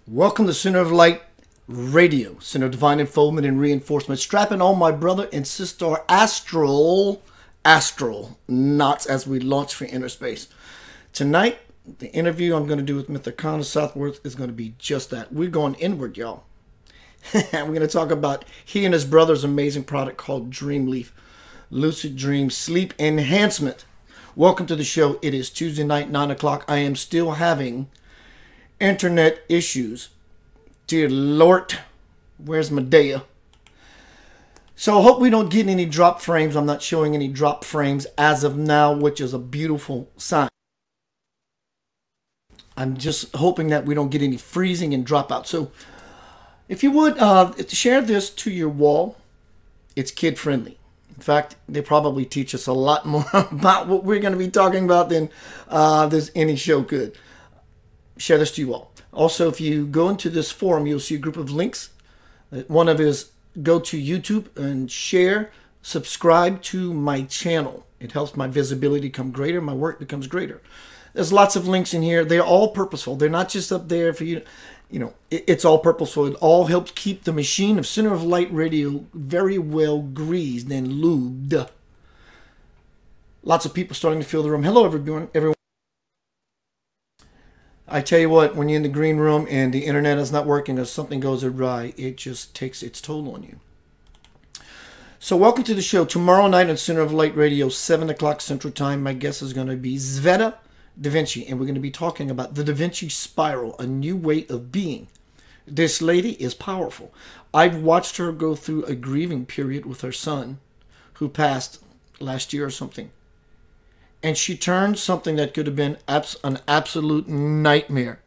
Welcome to Center of Light Radio, Center of Divine Unfoldment and Reinforcement. Strapping on my brother and sister astral knots as we launch for inner space. Tonight, the interview I'm going to do with Mr. Connor Southworth is going to be just that. We're going inward, y'all. We're going to talk about he and his brother's amazing product called Dream Leaf, Lucid Dream Sleep Enhancement. Welcome to the show. It is Tuesday night, 9 o'clock. I am still having internet issues. Dear Lord, where's Medea? So I hope we don't get any drop frames. I'm not showing any drop frames as of now, which is a beautiful sign. I'm just hoping that we don't get any freezing and dropout. So if you would, share this to your wall. It's kid friendly. In fact, they probably teach us a lot more about what we're going to be talking about than any show could. Share this to you all. Also, if you go into this forum, you'll see a group of links. One of it is go to YouTube and share, subscribe to my channel. It helps my visibility become greater. My work becomes greater. There's lots of links in here. They're all purposeful. They're not just up there for you. You know, it's all purposeful. It all helps keep the machine of Center of Light Radio very well greased and lubed. Lots of people starting to fill the room. Hello, everyone. I tell you what, when you're in the green room and the internet is not working or something goes awry, it just takes its toll on you. So welcome to the show. Tomorrow night on Center of Light Radio, 7 o'clock Central Time, my guest is going to be Sveta Da Vinci, and we're going to be talking about the Da Vinci Spiral, a new way of being. This lady is powerful. I've watched her go through a grieving period with her son, who passed last year or something. And she turned something that could have been an absolute nightmare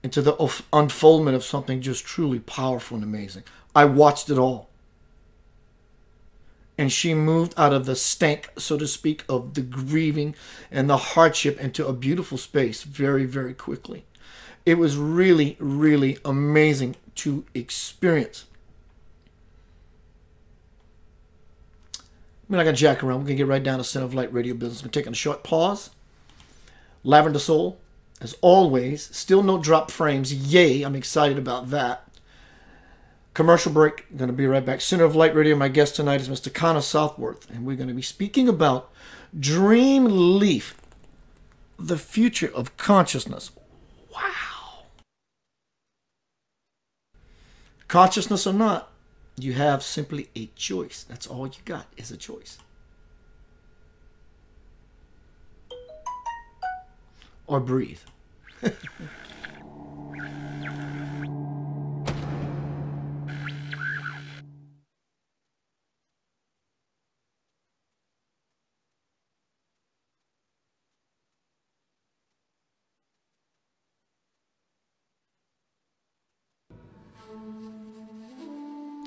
into the unfoldment of something just truly powerful and amazing. I watched it all. And she moved out of the stank, so to speak, of the grieving and the hardship into a beautiful space very, very quickly. It was really, really amazing to experience. We're not going to jack around. We're going to get right down to Center of Light Radio business. We're taking a short pause. Lavender Soul, as always. Still no drop frames. Yay, I'm excited about that. Commercial break. Going to be right back. Center of Light Radio. My guest tonight is Mr. Connor Southworth. And we're going to be speaking about Dream Leaf, the future of consciousness. Wow. Consciousness or not, you have simply a choice. That's all you got is a choice. Or breathe.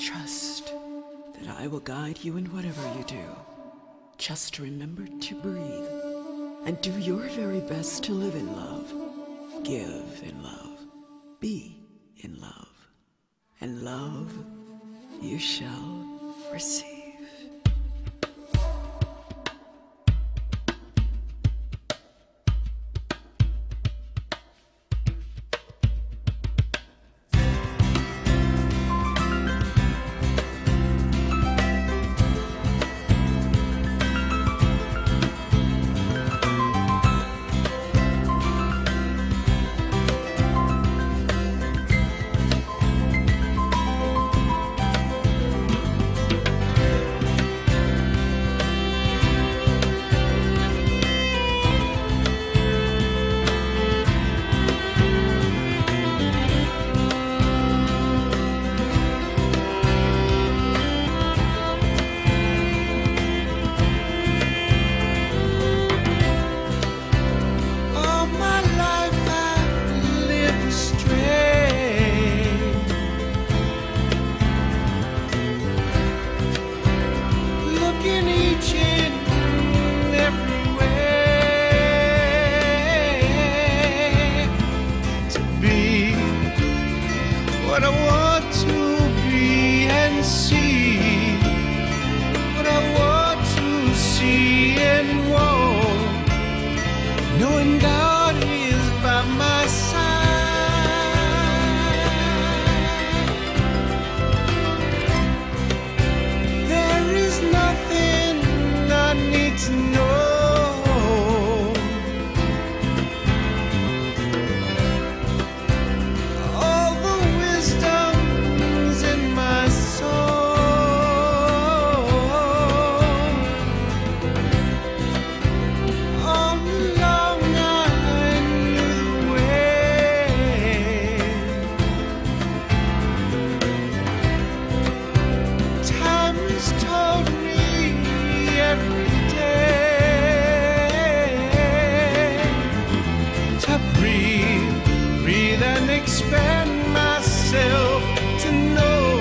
Trust that I will guide you in whatever you do. Just remember to breathe and do your very best to live in love, give in love, be in love, and love you shall receive. breathe and expand myself to know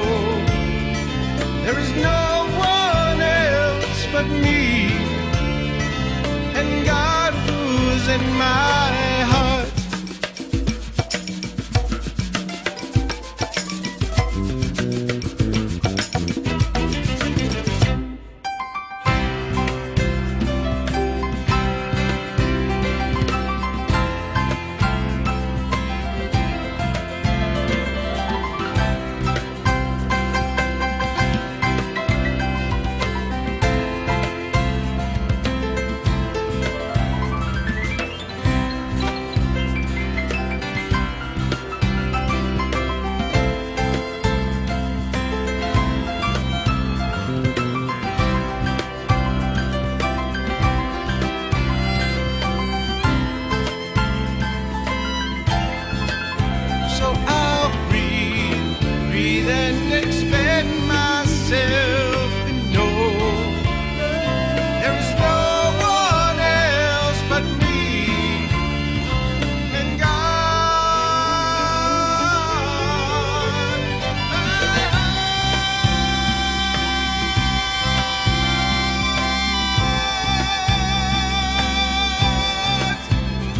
there is no one else but me and God who's in my heart. So I'll breathe and expand myself and know there is no one else but me and God.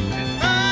In my heart.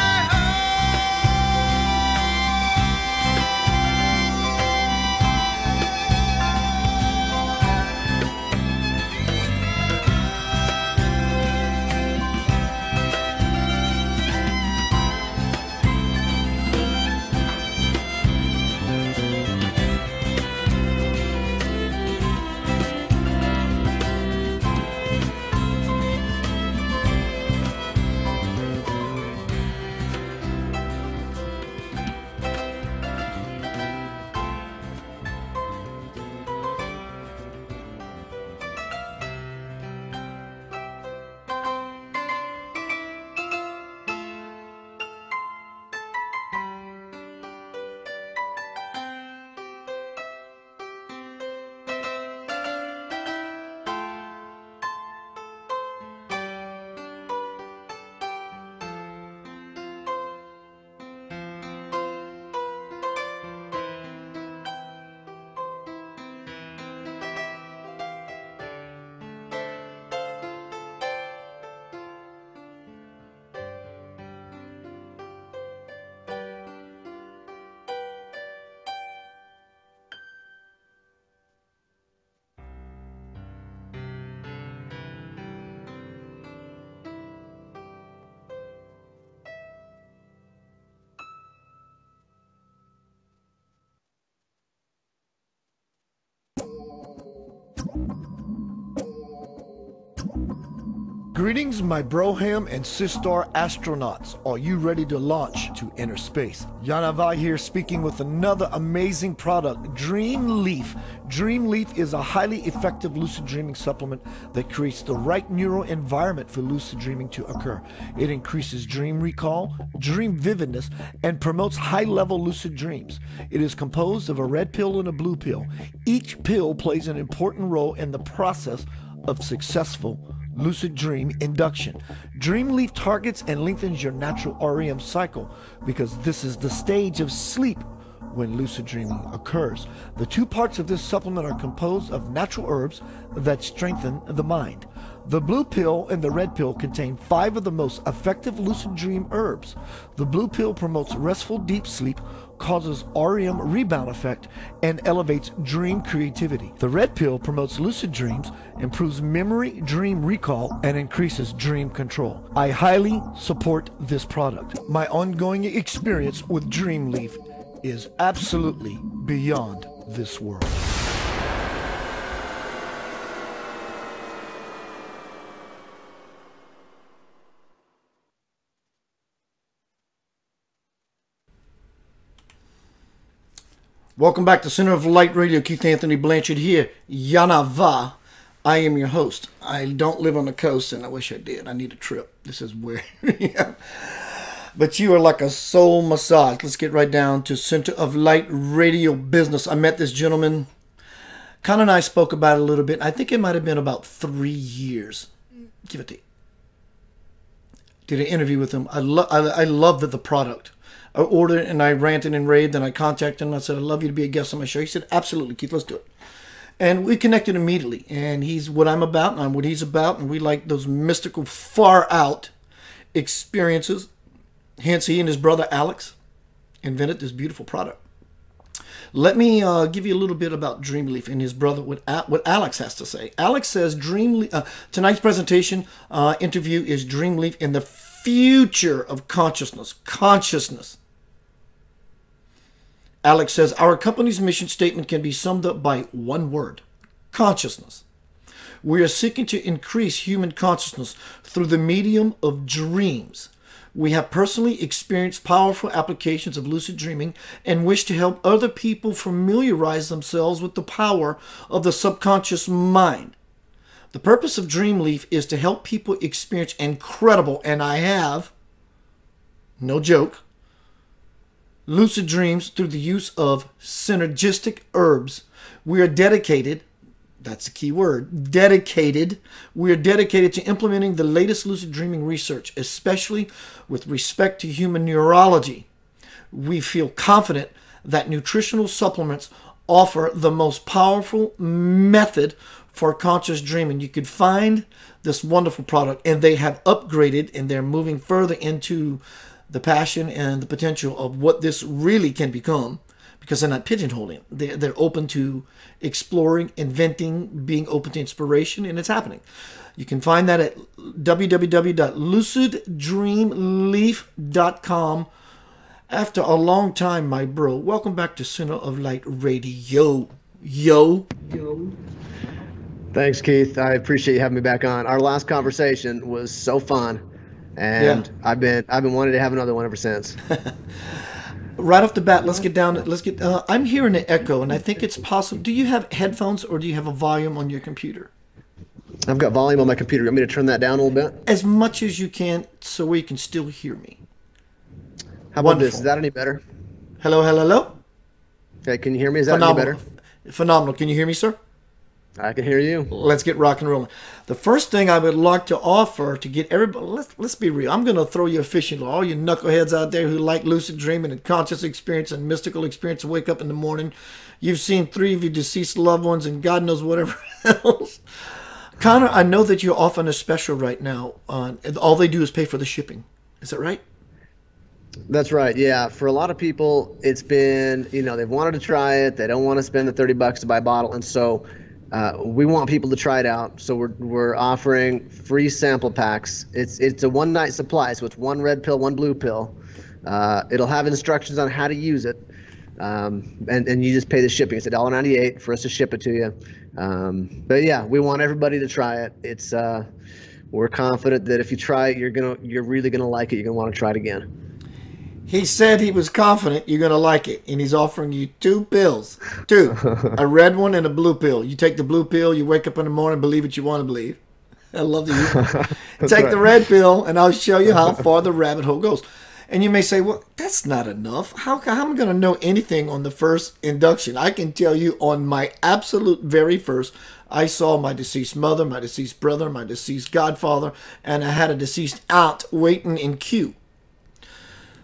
Greetings, my Broham and Sistar astronauts. Are you ready to launch to inner space? Yanavai here, speaking with another amazing product, Dream Leaf. Dream Leaf is a highly effective lucid dreaming supplement that creates the right neural environment for lucid dreaming to occur. It increases dream recall, dream vividness, and promotes high-level lucid dreams. It is composed of a red pill and a blue pill. Each pill plays an important role in the process of successful lucid dream induction. Dream Leaf targets and lengthens your natural REM cycle because this is the stage of sleep when lucid dreaming occurs. The two parts of this supplement are composed of natural herbs that strengthen the mind. The blue pill and the red pill contain 5 of the most effective lucid dream herbs. The blue pill promotes restful deep sleep, causes REM rebound effect, and elevates dream creativity. The red pill promotes lucid dreams, improves memory, dream recall, and increases dream control. I highly support this product. My ongoing experience with Dream Leaf is absolutely beyond this world. Welcome back to Center of Light Radio. Keith Anthony Blanchard here. Yanava. I am your host. I don't live on the coast, and I wish I did. I need a trip. This is weird. Yeah. But you are like a soul massage. Let's get right down to Center of Light Radio business. I met this gentleman. Con and I spoke about it a little bit. I think it might have been about 3 years. Give it to you. Did an interview with him. I love the product. I ordered it and I ranted and raved and I contacted him. I said, I'd love you to be a guest on my show. He said, absolutely, Keith, let's do it. And we connected immediately. And he's what I'm about and I'm what he's about. And we like those mystical, far out experiences. Hence, he and his brother Alex invented this beautiful product. Let me give you a little bit about Dreamleaf and his brother, what Alex has to say. Alex says tonight's presentation interview is Dreamleaf in the future of consciousness. Alex says, our company's mission statement can be summed up by one word: consciousness. We are seeking to increase human consciousness through the medium of dreams. We have personally experienced powerful applications of lucid dreaming and wish to help other people familiarize themselves with the power of the subconscious mind. The purpose of Dreamleaf is to help people experience incredible, and I have, no joke, lucid dreams through the use of synergistic herbs. We are dedicated, that's the key word, dedicated. We are dedicated to implementing the latest lucid dreaming research, especially with respect to human neurology. We feel confident that nutritional supplements offer the most powerful method for conscious dreaming. You could find this wonderful product, and they have upgraded, and they're moving further into the passion and the potential of what this really can become, because they're not pigeonholing. They're open to exploring, inventing, being open to inspiration, and it's happening. You can find that at www.luciddreamleaf.com. After a long time, my bro, welcome back to Center of Light Radio. Yo. Thanks, Keith. I appreciate you having me back on. Our last conversation was so fun, and yeah. I've been wanting to have another one ever since. Right off the bat, let's get down. I'm hearing an echo, and I think it's possible. Do you have headphones, or do you have a volume on your computer? I've got volume on my computer. You want me to turn that down a little bit? As much as you can, so you can still hear me. How about this? Is that any better? Hello. Okay, can you hear me? Is that any better? Phenomenal. Can you hear me, sir? I can hear you. Let's get rock and rolling. The first thing I would like to offer to get everybody, let's be real. I'm going to throw you a fishing line. All you knuckleheads out there who like lucid dreaming and conscious experience and mystical experience to wake up in the morning. You've seen 3 of your deceased loved ones and God knows whatever else. Connor, I know that you're offering a special right now. All they do is pay for the shipping. Is that right? That's right. Yeah. For a lot of people, it's been, they've wanted to try it. They don't want to spend the $30 to buy a bottle. And so we want people to try it out. So we're offering free sample packs. It's a one-night supply. So it's 1 red pill, 1 blue pill. It'll have instructions on how to use it. And you just pay the shipping. It's $1.98 for us to ship it to you. But yeah, we want everybody to try it. It's we're confident that if you try it, you're really gonna like it. You're gonna want to try it again. He said he was confident you're gonna like it, and he's offering you 2 pills, 2, a red one and a blue pill. You take the blue pill, you wake up in the morning, believe what you want to believe. I love the take the red pill, and I'll show you how far the rabbit hole goes. And you may say, well, that's not enough. How am I going to know anything on the first induction? I can tell you on my absolute very first, I saw my deceased mother, my deceased brother, my deceased godfather, and I had a deceased aunt waiting in queue.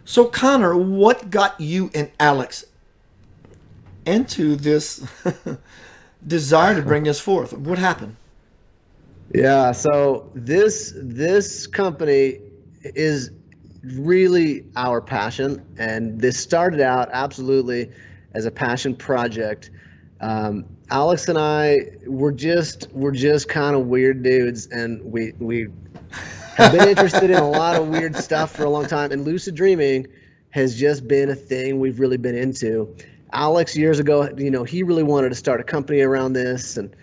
So, Connor, what got you and Alex into this desire to bring this forth? What happened? Yeah, so this company is really our passion, and this started out absolutely as a passion project. Alex and I we're just kind of weird dudes, and we have been interested in a lot of weird stuff for a long time, and lucid dreaming has just been a thing we've really been into. Alex years ago, he really wanted to start a company around this, and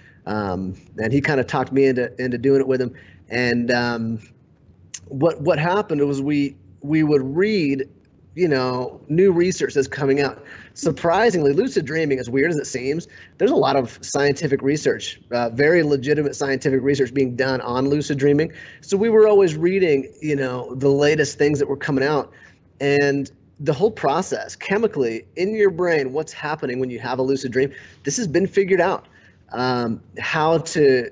he kind of talked me into doing it with him. And what happened was we would read, new research that's coming out. Surprisingly, lucid dreaming, as weird as it seems, there's a lot of scientific research, very legitimate scientific research being done on lucid dreaming. So we were always reading, the latest things that were coming out, and the whole process chemically in your brain, what's happening when you have a lucid dream, this has been figured out. How to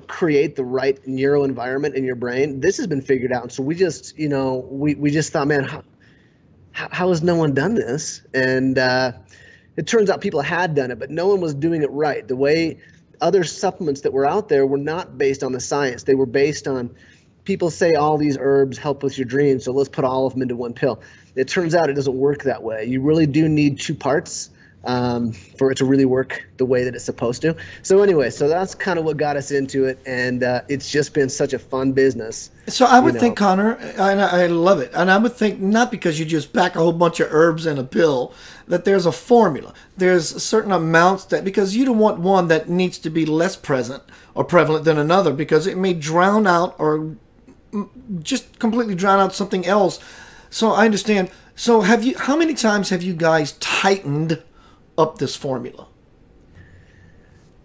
create the right neuro environment in your brain. This has been figured out. And so we just, we just thought, man, how has no one done this? And it turns out people had done it, but no one was doing it right. The way other supplements that were out there were not based on the science. They were based on, people say all these herbs help with your dreams, so let's put all of them into one pill. It turns out it doesn't work that way. You really do need two parts for it to really work the way that it's supposed to. So anyway, so that's kind of what got us into it, and it's just been such a fun business. So I would think, Connor, and I love it, and I would think not because you just pack a whole bunch of herbs in a pill, that there's a formula. There's certain amounts that, because you don't want one that needs to be less present or prevalent than another, because it may drown out or just completely drown out something else. So I understand. So how many times have you guys tightened up this formula?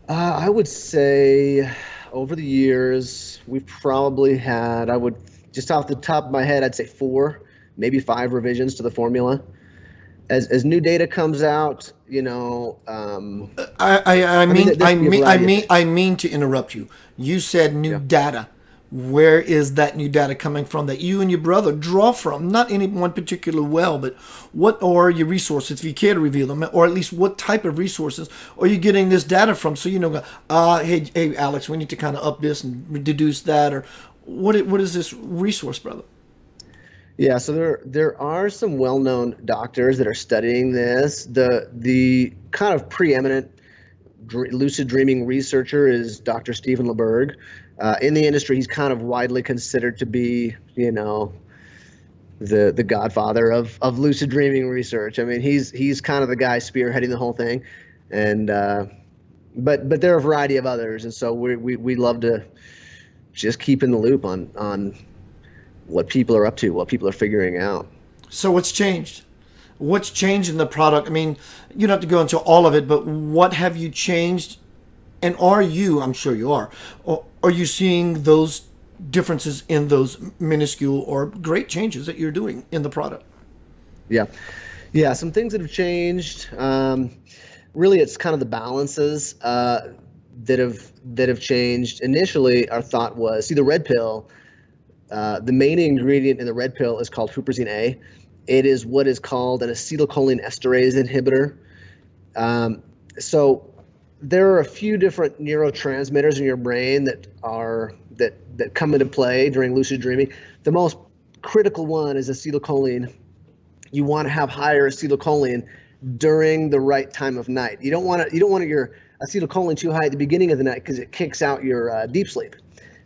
I would say over the years, we've probably had, I would, just off the top of my head, I'd say 4, maybe 5 revisions to the formula. As new data comes out, I mean to interrupt you. You said new data. Where is that new data coming from that you and your brother draw from? Not any one particular well, but what are your resources, if you care to reveal them, or at least what type of resources are you getting this data from? So hey Alex, we need to kind of up this and deduce that, or what is this resource, brother? Yeah, so there are some well-known doctors that are studying this. The kind of preeminent lucid dreaming researcher is Dr. Stephen LeBerg. In the industry, he's kind of widely considered to be, the godfather of lucid dreaming research. I mean, he's kind of the guy spearheading the whole thing, and but there are a variety of others, and so we love to just keep in the loop on what people are up to, what people are figuring out. So what's changed? What's changed in the product? I mean, you don't have to go into all of it, but what have you changed? And are you, I'm sure you are you seeing those differences in those minuscule or great changes that you're doing in the product? Yeah, some things that have changed. Really, it's kind of the balances that have changed. Initially, our thought was, see, the red pill, the main ingredient in the red pill is called huperzine A. It is what is called an acetylcholine esterase inhibitor. So there are a few different neurotransmitters in your brain that come into play during lucid dreaming. The most critical one is acetylcholine. You want to have higher acetylcholine during the right time of night. You don't want your acetylcholine too high at the beginning of the night because it kicks out your deep sleep.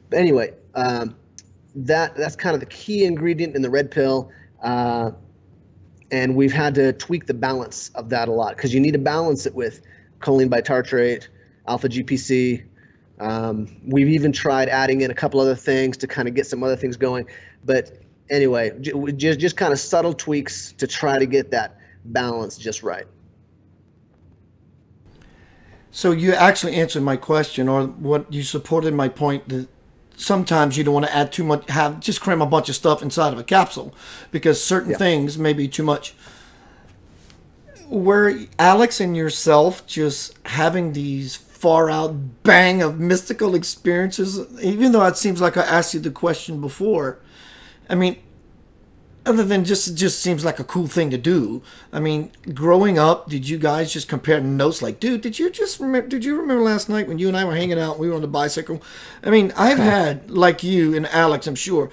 But anyway, that's kind of the key ingredient in the red pill. And we've had to tweak the balance of that a lot because you need to balance it with choline bitartrate, alpha GPC. We've even tried adding in a couple other things to kind of get some other things going. But anyway, just kind of subtle tweaks to try to get that balance just right. So you actually answered my question, or what you supported my point that sometimes you don't want to add too much, just cram a bunch of stuff inside of a capsule because certain things may be too much. Were Alex and yourself just having these far out bang of mystical experiences, even though it seems like I asked you the question before? I mean, other than it just seems like a cool thing to do. I mean, growing up, did you guys just compare notes like, dude, did you remember last night when you and I were hanging out and we were on the bicycle? I mean, I've had, like you and Alex, I'm sure,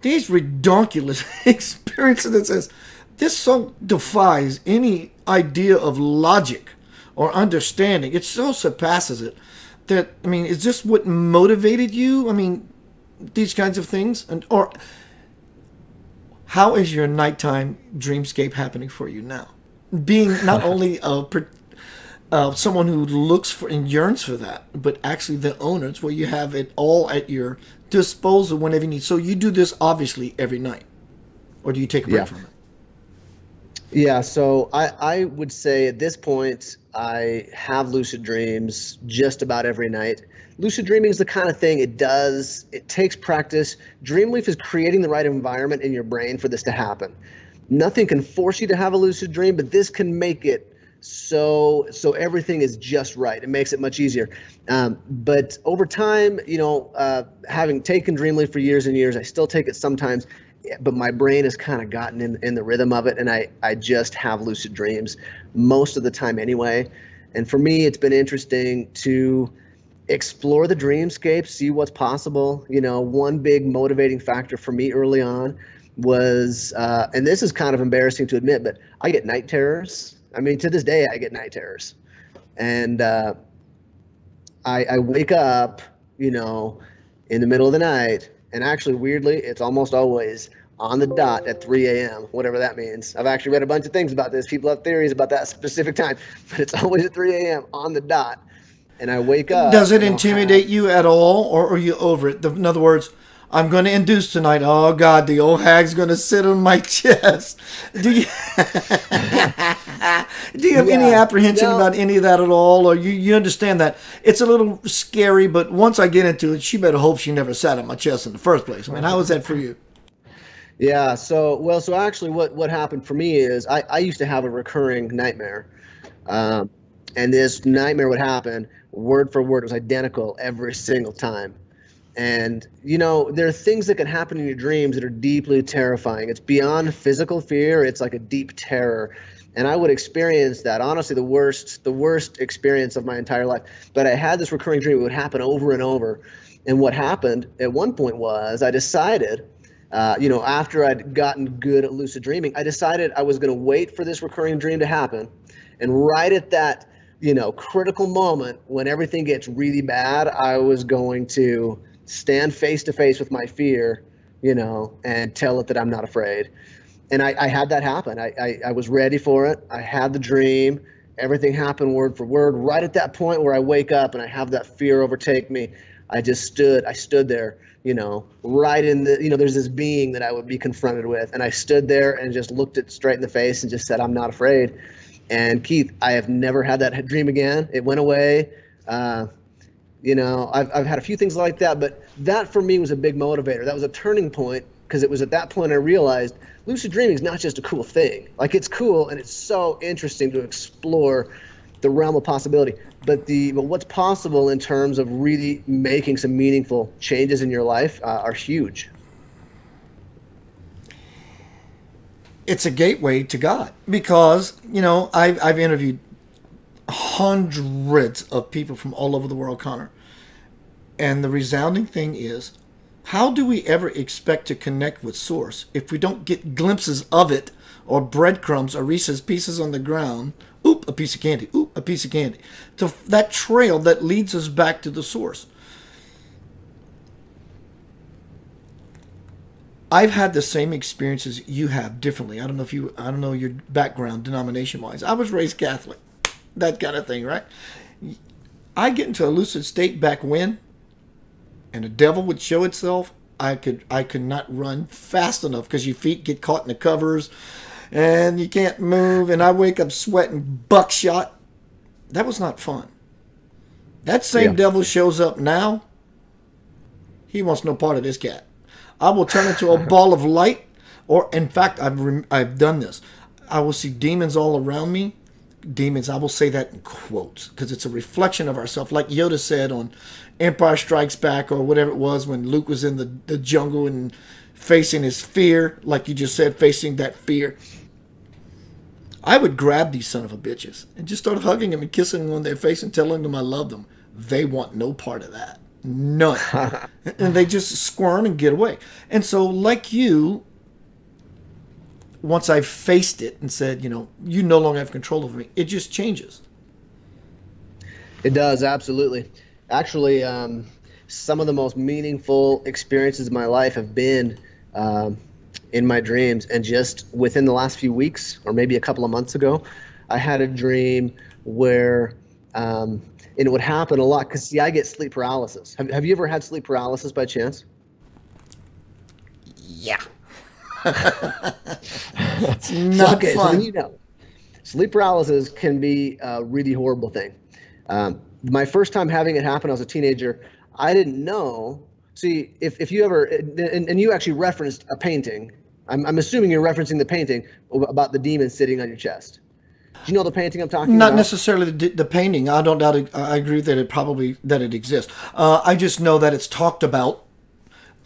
these redonkulous experiences that says, this so defies any idea of logic or understanding. It so surpasses it that, I mean, is this what motivated you? I mean, these kinds of things? Or how is your nighttime dreamscape happening for you now? Being not only someone who looks for and yearns for that, but actually the owners, where you have it all at your disposal whenever you need. So you do this obviously every night, or do you take a break from it? Yeah, so I would say at this point, I have lucid dreams just about every night. Lucid dreaming is the kind of thing it takes practice. Dreamleaf is creating the right environment in your brain for this to happen. Nothing can force you to have a lucid dream, but this can make it so everything is just right. It makes it much easier. But over time, having taken Dreamleaf for years and years, I still take it sometimes. but my brain has kind of gotten in the rhythm of it, and I just have lucid dreams most of the time anyway. And for me, it's been interesting to explore the dreamscape, see what's possible. You know, one big motivating factor for me early on was, and this is kind of embarrassing to admit, but I get night terrors. I mean, to this day, I get night terrors. And I wake up, you know, in the middle of the night, and actually, weirdly, it's almost always on the dot at 3 a.m., whatever that means. I've actually read a bunch of things about this. People have theories about that specific time, but it's always at 3 a.m. on the dot. And I wake up. Does it intimidate you at all, or are you over it? In other words, I'm going to induce tonight. Oh, God, the old hag's going to sit on my chest. Do you do you have any apprehension about any of that at all? Or you understand that it's a little scary, but once I get into it, she better hope she never sat on my chest in the first place. I mean, how was that for you? Yeah, so actually what happened for me is I used to have a recurring nightmare. And this nightmare would happen word for word. It was identical every single time. And, you know, there are things that can happen in your dreams that are deeply terrifying. It's beyond physical fear. It's like a deep terror. And I would experience that, honestly, the worst experience of my entire life. But I had this recurring dream. It would happen over and over. And what happened at one point was I decided, you know, after I'd gotten good at lucid dreaming, I decided I was going to wait for this recurring dream to happen. And right at that, you know, critical moment when everything gets really bad, I was going to stand face to face with my fear, you know, and tell it that I'm not afraid. And I had that happen. I was ready for it. I had the dream. Everything happened word for word. Right at that point where I wake up and I have that fear overtake me, I stood there, you know, right in the, you know, there's this being that I would be confronted with. And I stood there and just looked it straight in the face and just said, I'm not afraid. And Keith, I have never had that dream again. It went away. You know, I've had a few things like that, but that for me was a big motivator. That was a turning point, because it was at that point I realized lucid dreaming is not just a cool thing. Like, it's cool and it's so interesting to explore the realm of possibility, but what's possible in terms of really making some meaningful changes in your life are huge. It's a gateway to God, because, you know, I've interviewed hundreds of people from all over the world, Connor. And the resounding thing is, how do we ever expect to connect with Source if we don't get glimpses of it, or breadcrumbs, or Reese's pieces on the ground? Oop, a piece of candy. Oop, a piece of candy. To that trail that leads us back to the Source. I've had the same experiences you have differently. I don't know your background denomination-wise. I was raised Catholic. That kind of thing, right? I get into a lucid state back when, and the devil would show itself. I could not run fast enough because your feet get caught in the covers and you can't move, and I wake up sweating buckshot. That was not fun. That same devil shows up now. He wants no part of this cat. I will turn into a ball of light, or in fact, I've done this. I will see demons all around me. Demons, I will say that in quotes, because it's a reflection of ourselves, like Yoda said on Empire Strikes Back, or whatever it was, when Luke was in the jungle and facing his fear, like you just said, facing that fear. I would grab these son of a bitches and just start hugging them and kissing them on their face and telling them I love them. They want no part of that. None. And they just squirm and get away. And so, like you, once I've faced it and said, you know, you no longer have control over me, it just changes. It does, absolutely. Actually, some of the most meaningful experiences of my life have been in my dreams. And just within the last few weeks, or maybe a couple of months ago, I had a dream where, and it would happen a lot, because, see, I get sleep paralysis. Have you ever had sleep paralysis by chance? Yeah. It's not fun. So then, you know, sleep paralysis can be a really horrible thing. My first time having it happen, I was a teenager. I didn't know. See, if you ever, and you actually referenced a painting. I'm assuming you're referencing the painting about the demon sitting on your chest. Do you know the painting I'm talking about? Not necessarily the painting. I don't doubt it. I agree that it exists. I just know that it's talked about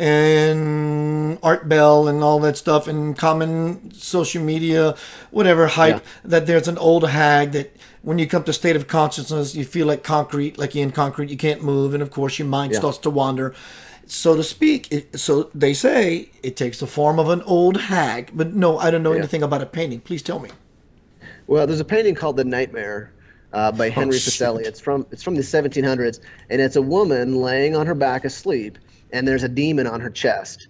and Art Bell and all that stuff and common social media, whatever hype, that there's an old hag that when you come to state of consciousness, you feel like concrete, like you're in concrete, you can't move, and of course your mind starts to wander, so to speak. So they say it takes the form of an old hag, but no, I don't know anything about a painting. Please tell me. Well, there's a painting called The Nightmare by Henry Fuseli. It's from the 1700s, and it's a woman laying on her back asleep, and there's a demon on her chest.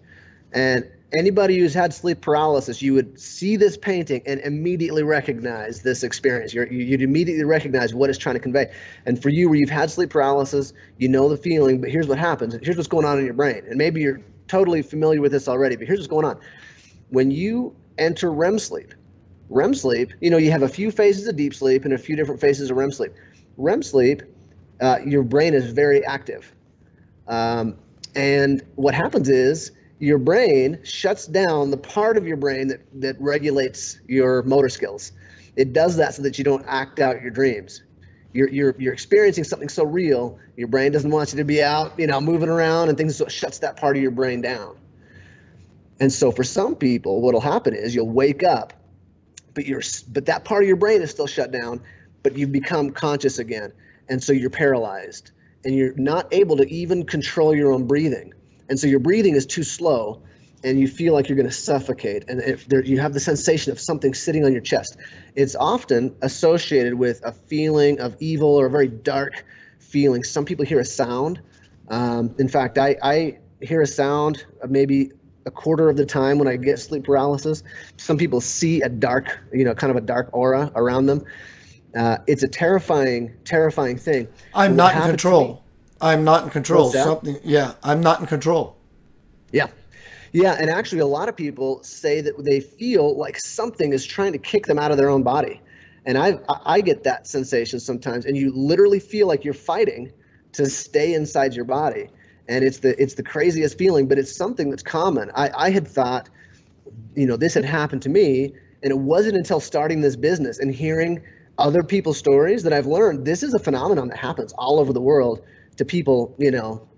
And anybody who's had sleep paralysis, you would see this painting and immediately recognize this experience. You'd immediately recognize what it's trying to convey. And for you, where you've had sleep paralysis, you know the feeling, but here's what happens. Here's what's going on in your brain. And maybe you're totally familiar with this already, but here's what's going on. When you enter REM sleep, you have a few phases of deep sleep and a few different phases of REM sleep. REM sleep, your brain is very active. And what happens is your brain shuts down the part of your brain that regulates your motor skills. It does that so that you don't act out your dreams. You're experiencing something so real, your brain doesn't want you to be out, moving around and things, so it shuts that part of your brain down. And so for some people, what'll happen is you'll wake up, but that part of your brain is still shut down, but you've become conscious again. And so you're paralyzed and you're not able to even control your own breathing. And so your breathing is too slow and you feel like you're going to suffocate. And you have the sensation of something sitting on your chest. It's often associated with a feeling of evil or a very dark feeling. Some people hear a sound. In fact, I hear a sound maybe a quarter of the time when I get sleep paralysis. Some people see a dark, kind of a dark aura around them. It's a terrifying thing. I'm not in control. I'm not in control. I'm not in control. Yeah, and actually a lot of people say that they feel like something is trying to kick them out of their own body. And I get that sensation sometimes, and you literally feel like you're fighting to stay inside your body. And it's the craziest feeling, but it's something that's common. I had thought, this had happened to me, and it wasn't until starting this business and hearing other people's stories that I've learned this is a phenomenon that happens all over the world to people,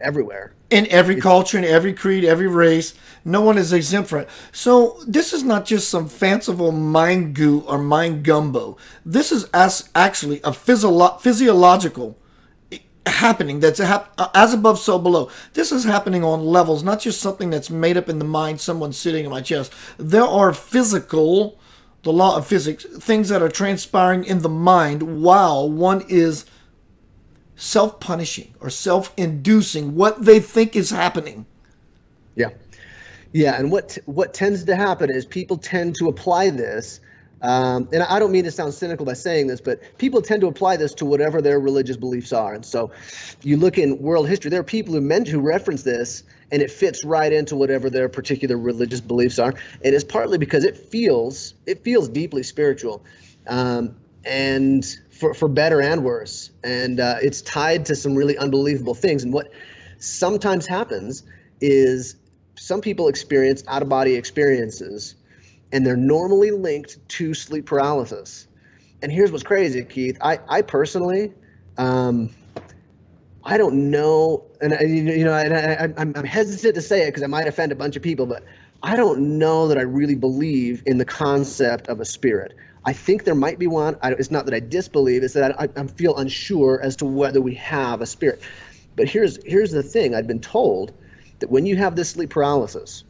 everywhere. In every culture, in every creed, every race, no one is exempt from it. So this is not just some fanciful mind goo or mind gumbo. This is actually a physiological happening that's as above, so below. This is happening on levels, not just something that's made up in the mind, someone sitting in my chest. There are physical, the law of physics, things that are transpiring in the mind while one is self-punishing or self-inducing what they think is happening. Yeah, and what tends to happen is people tend to apply this, and I don't mean to sound cynical by saying this, but people tend to apply this to whatever their religious beliefs are. And so you look in world history, there are people who reference this, and it fits right into whatever their particular religious beliefs are. And it's partly because it feels deeply spiritual, and for better and worse. And it's tied to some really unbelievable things. And what sometimes happens is some people experience out-of-body experiences, and they're normally linked to sleep paralysis. And here's what's crazy, Keith. I personally, I don't know, and I'm hesitant to say it because I might offend a bunch of people, but I don't know that I really believe in the concept of a spirit. I think there might be one. It's not that I disbelieve. It's that I feel unsure as to whether we have a spirit. But here's the thing. I've been told that when you have this sleep paralysis,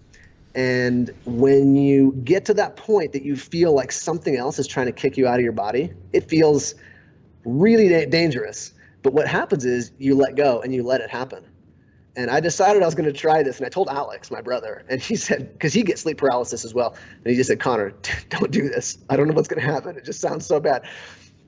and when you get to that point that you feel like something else is trying to kick you out of your body, it feels really dangerous. But what happens is you let go and you let it happen. And I decided I was going to try this, and I told Alex, my brother, and he said, because he gets sleep paralysis as well, and he just said, Connor, don't do this. I don't know what's going to happen. It just sounds so bad.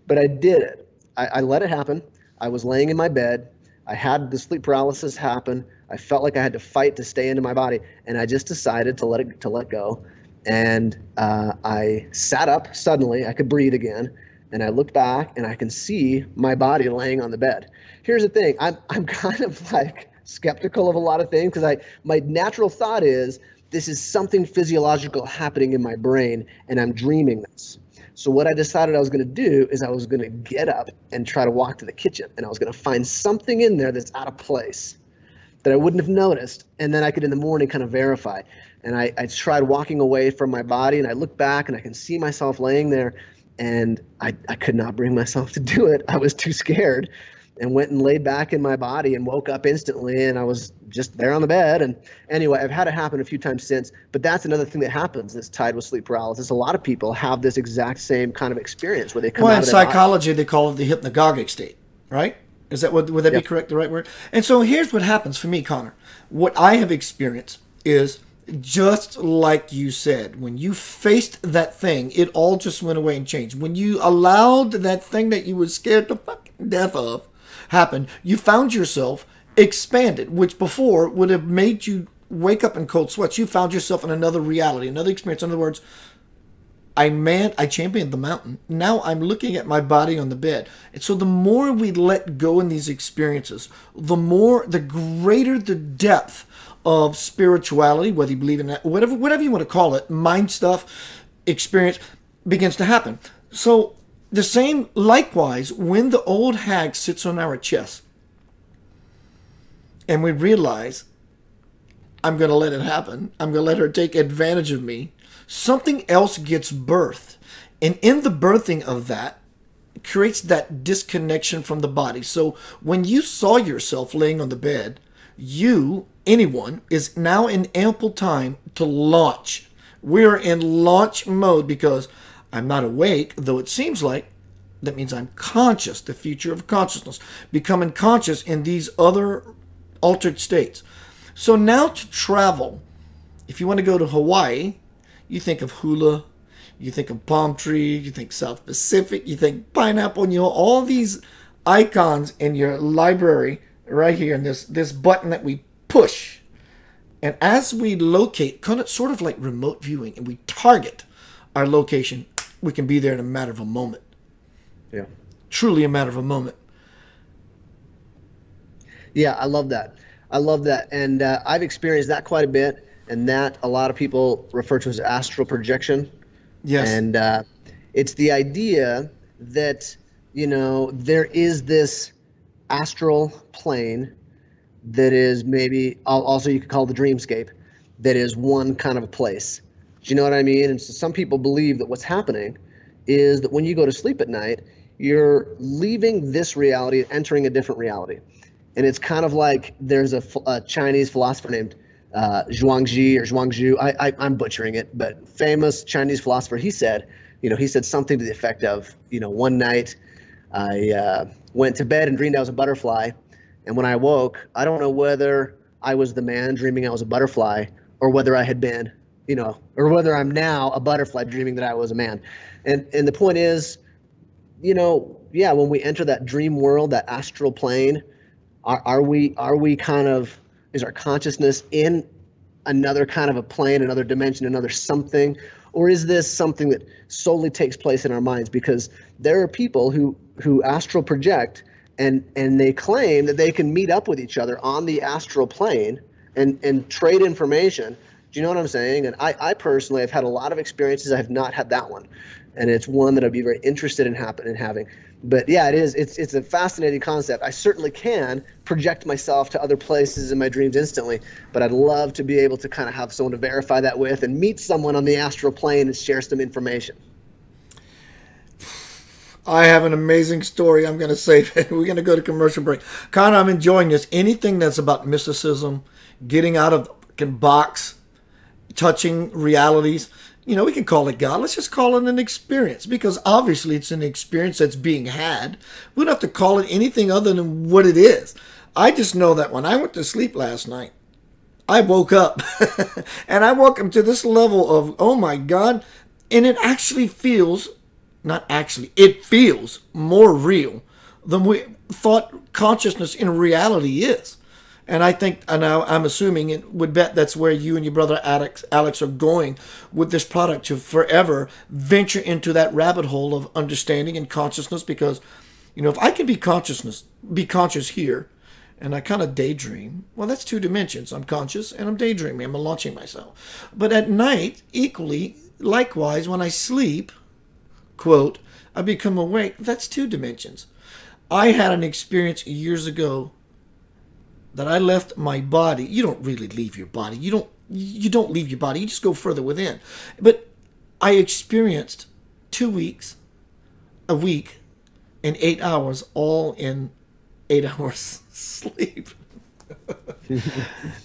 But I did it. I let it happen. I was laying in my bed. I had the sleep paralysis happen. I felt like I had to fight to stay into my body, and I just decided to let go. And I sat up suddenly. I could breathe again, and I looked back, and I can see my body laying on the bed. Here's the thing. I'm kind of like skeptical of a lot of things because my natural thought is this is something physiological happening in my brain, and I'm dreaming this. So what I decided I was going to do is I was going to get up and try to walk to the kitchen, and I was going to find something in there that's out of place. that I wouldn't have noticed. And then I could in the morning kind of verify. And I tried walking away from my body, and I look back and I can see myself laying there, and I could not bring myself to do it. I was too scared, and went and laid back in my body and woke up instantly, and I was just there on the bed. And anyway, I've had it happen a few times since, but that's another thing that happens that's tied with sleep paralysis. A lot of people have this exact same kind of experience where they come out Well, in of their body. psychology, they call it the hypnagogic state, right? Is that would that be correct, the right word? And so here's what happens for me, Connor. What I have experienced is just like you said, when you faced that thing, it all just went away and changed. When you allowed that thing that you were scared to fucking death of happen, you found yourself expanded, which before would have made you wake up in cold sweats. You found yourself in another reality, another experience. In other words, I championed the mountain. Now I'm looking at my body on the bed. And so the more we let go in these experiences, the greater the depth of spirituality, whether you believe in that, whatever you want to call it, mind stuff, experience, begins to happen. So the same, likewise, when the old hag sits on our chest and we realize, I'm going to let it happen, I'm going to let her take advantage of me, something else gets birthed. And in the birthing of that, it creates that disconnection from the body. So when you saw yourself laying on the bed, anyone is now in ample time to launch. We're in launch mode because I'm not awake, though it seems like that means I'm conscious, the future of consciousness, becoming conscious in these other altered states. So now to travel, if you want to go to Hawaii, you think of hula, you think of palm tree, you think South Pacific, you think pineapple, and all these icons in your library right here, and this button that we push. And as we locate, kind of sort of like remote viewing, and we target our location, we can be there in a matter of a moment. Yeah. Truly a matter of a moment. Yeah, I love that. And I've experienced that quite a bit, and that a lot of people refer to as astral projection. Yes. And it's the idea that, there is this astral plane that is maybe also you could call the dreamscape, that is one kind of a place. Do you know what I mean? And so some people believe that what's happening is that when you go to sleep at night, you're leaving this reality and entering a different reality. And it's kind of like there's a Chinese philosopher named Zhuangzi or Zhuangzhu. I'm butchering it, but famous Chinese philosopher. He said something to the effect of, one night I went to bed and dreamed I was a butterfly. And when I woke, I don't know whether I was the man dreaming I was a butterfly, or whether I had been, or whether I'm now a butterfly dreaming that I was a man. And the point is, when we enter that dream world, that astral plane, are we kind of, is our consciousness in another kind of a plane, another dimension, another something? Or is this something that solely takes place in our minds? Because there are people who astral project, and they claim that they can meet up with each other on the astral plane and trade information. Do you know what I'm saying? And I personally have had a lot of experiences. I have not had that one. And it's one that I'd be very interested in having. But yeah, it is. It's a fascinating concept. I certainly can project myself to other places in my dreams instantly, but I'd love to be able to kind of have someone to verify that with and meet someone on the astral plane and share some information. I have an amazing story. I'm going to save it. We're going to go to commercial break. Connor, I'm enjoying this. Anything that's about mysticism, getting out of the fucking box, touching realities, we can call it God. Let's just call it an experience, because obviously it's an experience that's being had. We don't have to call it anything other than what it is. I just know that when I went to sleep last night, I woke up and I woke up to this level of, oh my God, and it actually feels, it feels more real than we thought consciousness in reality is. And I think, and I'm assuming, it would bet that's where you and your brother Alex are going with this product, to forever venture into that rabbit hole of understanding and consciousness. Because, if I can be conscious here, and I kind of daydream, well, that's two dimensions. I'm conscious and I'm daydreaming. I'm launching myself. But at night, equally, likewise, when I sleep, quote, I become awake. That's two dimensions. I had an experience years ago that I left my body. You don't really leave your body. You don't leave your body. You just go further within. But I experienced 2 weeks, a week, and 8 hours, all in 8 hours sleep.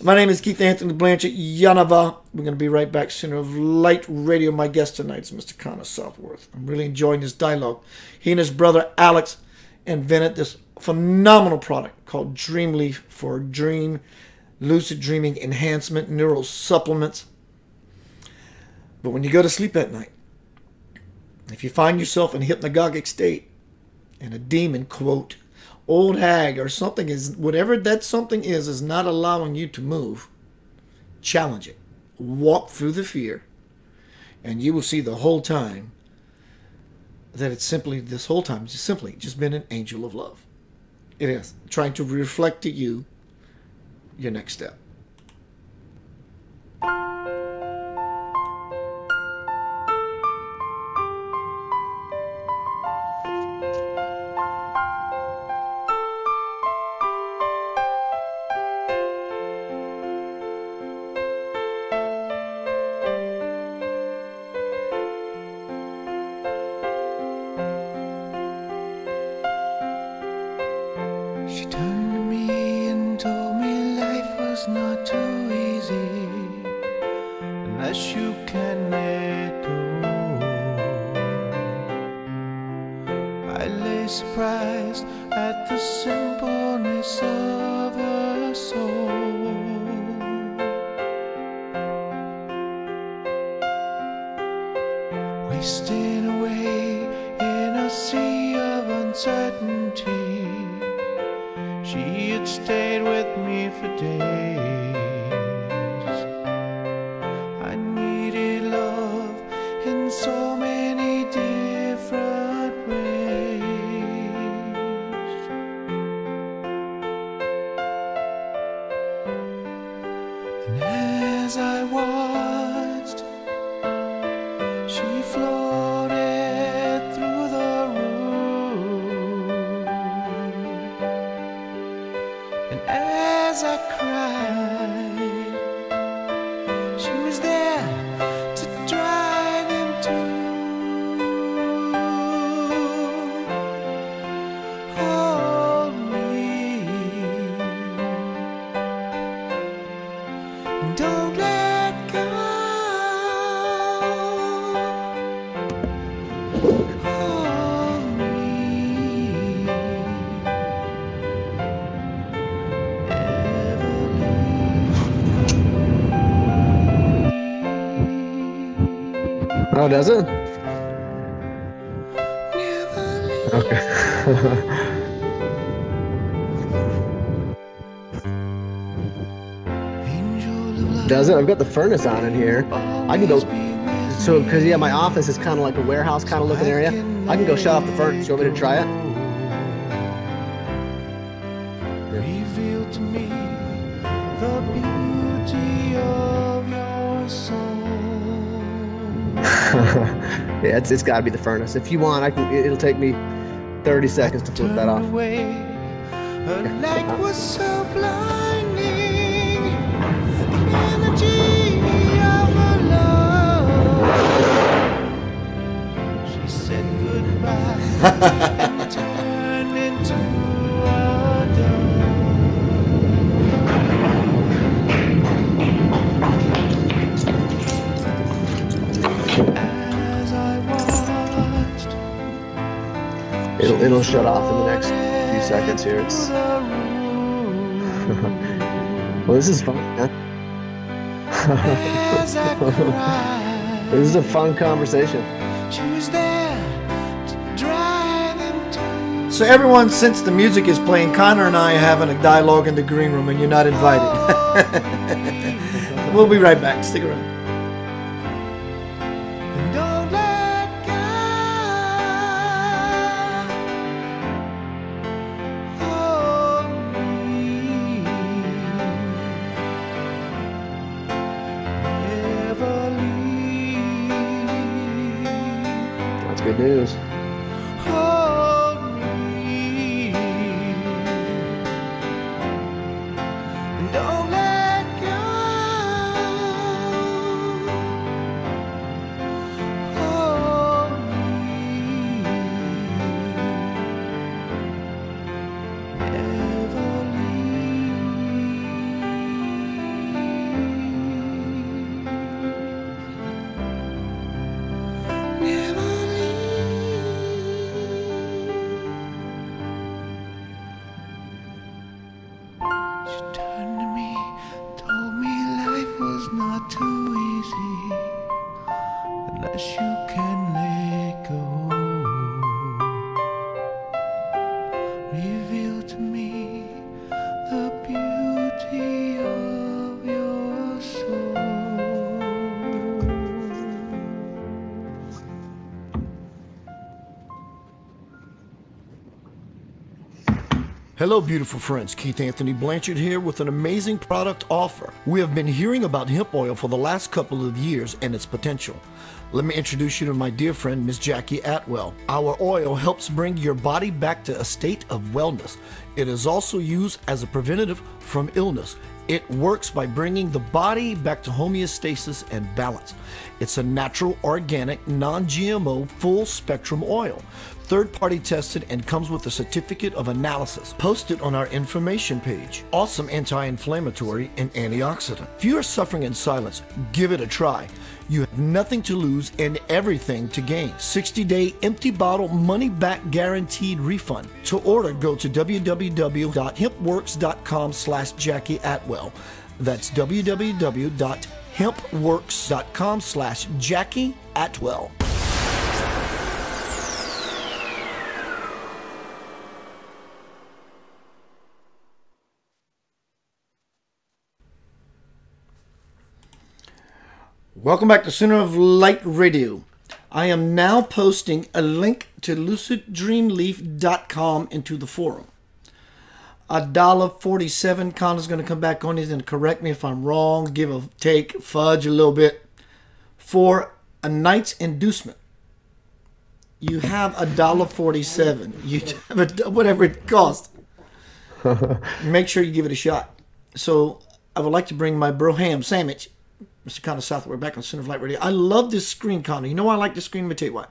My name is Keith Anthony Blanchett, Yanava. We're going to be right back. Center of Light Radio. My guest tonight is Mr. Connor Southworth. I'm really enjoying this dialogue. He and his brother Alex invented this phenomenal product called Dream Leaf for dream, lucid dreaming enhancement, neural supplements. But when you go to sleep at night, if you find yourself in a hypnagogic state and a demon, quote, old hag or something is, whatever that something is not allowing you to move, challenge it. Walk through the fear, and you will see the whole time that it's simply, this whole time, just been an angel of love. It is. Trying to reflect to you your next step. She turned to me and told me life was not too easy unless you can let go. I lay surprised at the simpleness of her soul. Wasting away in a sea of uncertainty. She had stayed with me for days. I needed love in so many different ways. And as I watched, she floated through the room. And as I cried, she was there to dry them too. Hold me and don't let go. Hold me. Oh, does it? Okay. Does it? I've got the furnace on in here. I can go. So, because yeah, my office is kind of like a warehouse kind of looking area. I can go shut off the furnace. You want me to try it? Reveal to me the beauty of your soul. Yeah, it's got to be the furnace. If you want, I can. It'll take me 30 seconds to flip that off. Her light was so blinding. The energy of her love. She said goodbye and turned into a dove. As I watched, It'll shut off in the next few seconds here. It's well, this is fun, man. as I cried, This is a fun conversation. she was there to dry them too. So everyone, since the music is playing, Connor and I are having a dialogue in the green room, and you're not invited. We'll be right back. Stick around. And don't let go. Hold me. Never leave. That's good news. Hold me. Hello, beautiful friends. Keith Anthony Blanchard here with an amazing product offer. We have been hearing about hemp oil for the last couple of years and its potential. Let me introduce you to my dear friend, Miss Jackie Atwell. Our oil helps bring your body back to a state of wellness. It is also used as a preventative from illness. It works by bringing the body back to homeostasis and balance. It's a natural, organic, non-GMO, full-spectrum oil. Third-party tested and comes with a certificate of analysis posted on our information page. Awesome anti-inflammatory and antioxidant. If you are suffering in silence, give it a try. You have nothing to lose and everything to gain. 60-day empty bottle money-back guaranteed refund. To order, go to www.hempworks.com/Jackie Atwell. That's www.hempworks.com/Jackie Atwell. Welcome back to Center of Light Radio. I am now posting a link to luciddreamleaf.com into the forum. $1.47. Connor's going to come back on. He's going to correct me if I'm wrong, give a take, fudge a little bit. For a night's inducement, you have $1.47. You have whatever it costs. Make sure you give it a shot. So I would like to bring my bro ham sandwich, Mr. Connor Southworth, back on Center of Light Radio. I love this screen, Connor. You know why I like this screen? Let me tell you why.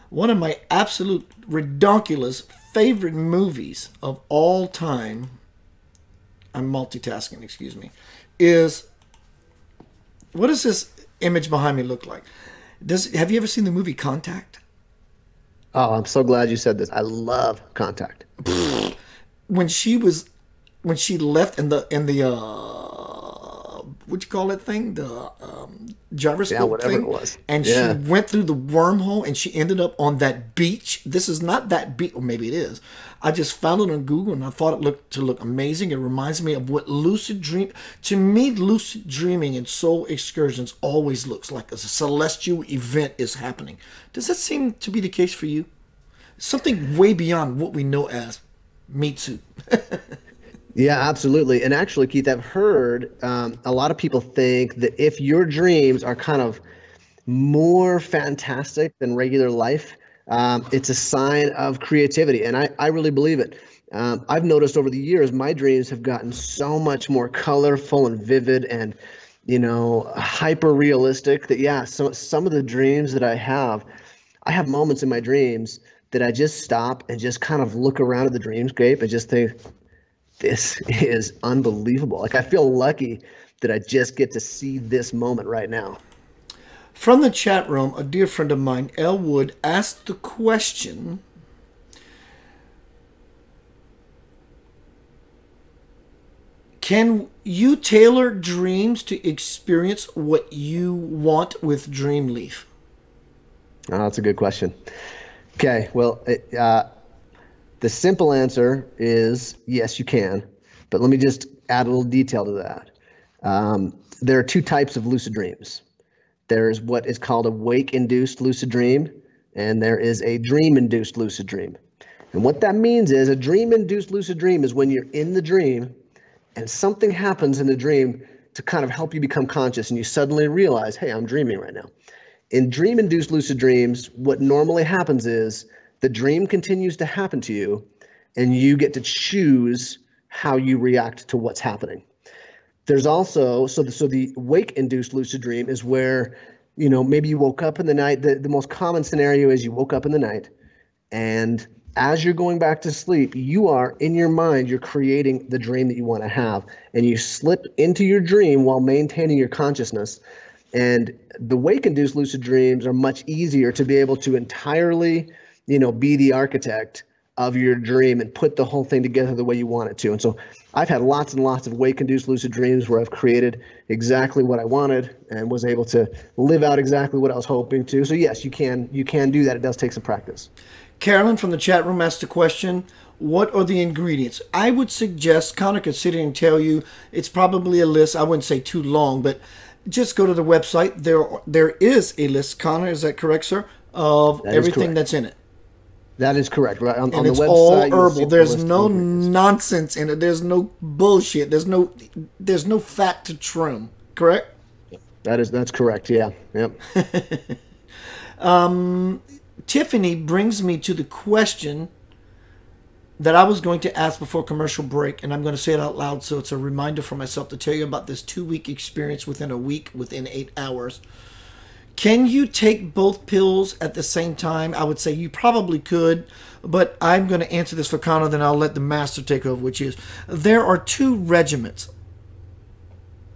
One of my absolute redonkulous favorite movies of all time, I'm multitasking, excuse me, is, what does this image behind me look like? Have you ever seen the movie Contact? Oh, I'm so glad you said this. I love Contact. When she left in the what you call that thing? The gyroscope whatever thing? It was. And she went through the wormhole and she ended up on that beach. This is not that beach, or maybe it is. I just found it on Google and I thought it looked amazing. It reminds me of what lucid dream. To me, lucid dreaming and soul excursions always looks like a celestial event is happening. Does that seem to be the case for you? Something way beyond what we know as meat suit. Yeah, absolutely. And actually, Keith, I've heard a lot of people think that if your dreams are kind of more fantastic than regular life, it's a sign of creativity. And I really believe it. I've noticed over the years, my dreams have gotten so much more colorful and vivid and, hyper realistic that, so some of the dreams that I have moments in my dreams that I just stop and just kind of look around at the dreamscape and just think, this is unbelievable. Like, I feel lucky that I just get to see this moment right now. From the chat room, a dear friend of mine, Elwood, asked the question, can you tailor dreams to experience what you want with Dreamleaf? Oh, that's a good question. Okay, well, the simple answer is yes, you can, but let me just add a little detail to that. There are two types of lucid dreams. There's what is called a wake-induced lucid dream, and there is a dream-induced lucid dream. And what that means is a dream-induced lucid dream is when you're in the dream and something happens in the dream to kind of help you become conscious, and you suddenly realize, hey, I'm dreaming right now. In dream-induced lucid dreams, what normally happens is the dream continues to happen to you, and you get to choose how you react to what's happening. There's also, so the wake-induced lucid dream is where, maybe you woke up in the night. The most common scenario is you woke up in the night, and as you're going back to sleep, you are, in your mind, you're creating the dream that you want to have, and you slip into your dream while maintaining your consciousness. And the wake-induced lucid dreams are much easier to be able to entirely be the architect of your dream and put the whole thing together the way you want it to. And so I've had lots and lots of wake-induced lucid dreams where I've created exactly what I wanted and was able to live out exactly what I was hoping to. So yes, you can do that. It does take some practice. Carolyn from the chat room asked a question, what are the ingredients? I would suggest, Connor could sit here and tell you, it's probably a list. I wouldn't say too long, but just go to the website. There is a list, Connor, is that correct, sir, of everything that's in it? That is correct. Right on And the it's website, all you'll see herbal. the There's list of no ingredients. nonsense in it. There's no bullshit. There's no fat to trim. Correct? That's correct. Yeah. Yep. Tiffany brings me to the question that I was going to ask before commercial break, and I'm going to say it out loud so it's a reminder for myself to tell you about this 2-week experience within a week, within 8 hours. Can you take both pills at the same time? I would say you probably could, but I'm going to answer this for Connor, then I'll let the master take over, which is there are 2 regimens.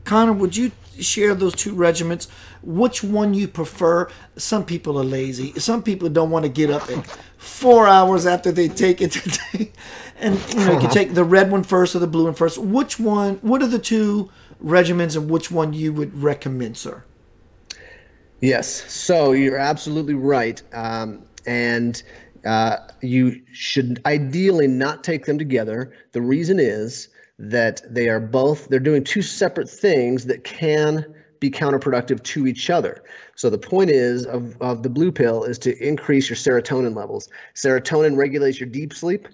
Connor, would you share those 2 regimens? Which one you prefer? Some people are lazy. Some people don't want to get up at 4 hours after they take it. And you can take the red one first or the blue one first. Which one? What are the 2 regimens, and which one you would recommend, sir? Yes. So you're absolutely right. And you should ideally not take them together. The reason is that they're doing 2 separate things that can be counterproductive to each other. So the point is of the blue pill is to increase your serotonin levels. Serotonin regulates your deep sleep.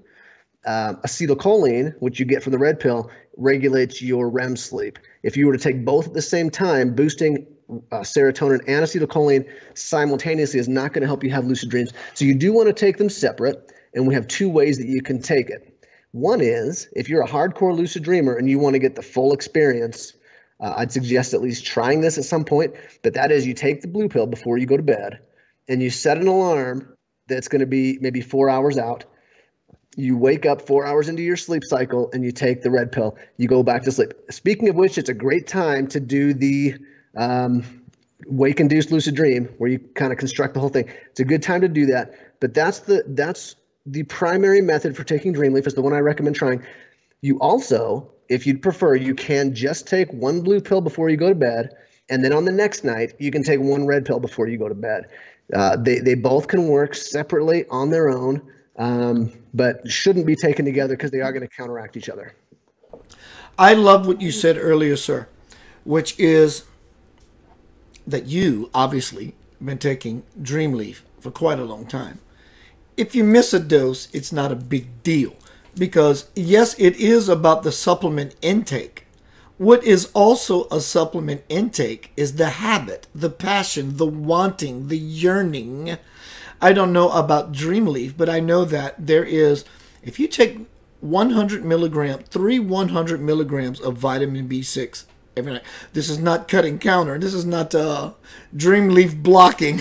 Acetylcholine, which you get from the red pill, regulates your REM sleep. If you were to take both at the same time, boosting serotonin and acetylcholine simultaneously is not going to help you have lucid dreams. So you do want to take them separate, and we have 2 ways that you can take it. One is, if you're a hardcore lucid dreamer and you want to get the full experience, I'd suggest at least trying this at some point, but that is you take the blue pill before you go to bed, and you set an alarm that's going to be maybe 4 hours out. You wake up 4 hours into your sleep cycle, and you take the red pill. You go back to sleep. Speaking of which, it's a great time to do the wake-induced lucid dream, where you kind of construct the whole thing. It's a good time to do that. But that's the primary method for taking Dreamleaf. Is the one I recommend trying. You also, if you'd prefer, you can just take 1 blue pill before you go to bed, and then on the next night you can take 1 red pill before you go to bed. They both can work separately on their own, but shouldn't be taken together because they are going to counteract each other. I love what you said earlier, sir, which is that you obviously have been taking Dreamleaf for quite a long time. If you miss a dose, it's not a big deal, because yes, it is about the supplement intake. What is also a supplement intake is the habit, the passion, the wanting, the yearning. I don't know about Dreamleaf, but I know that there is, if you take 100 milligrams, 100 milligrams of vitamin B6 every night. This is not cutting counter. This is not Dreamleaf blocking.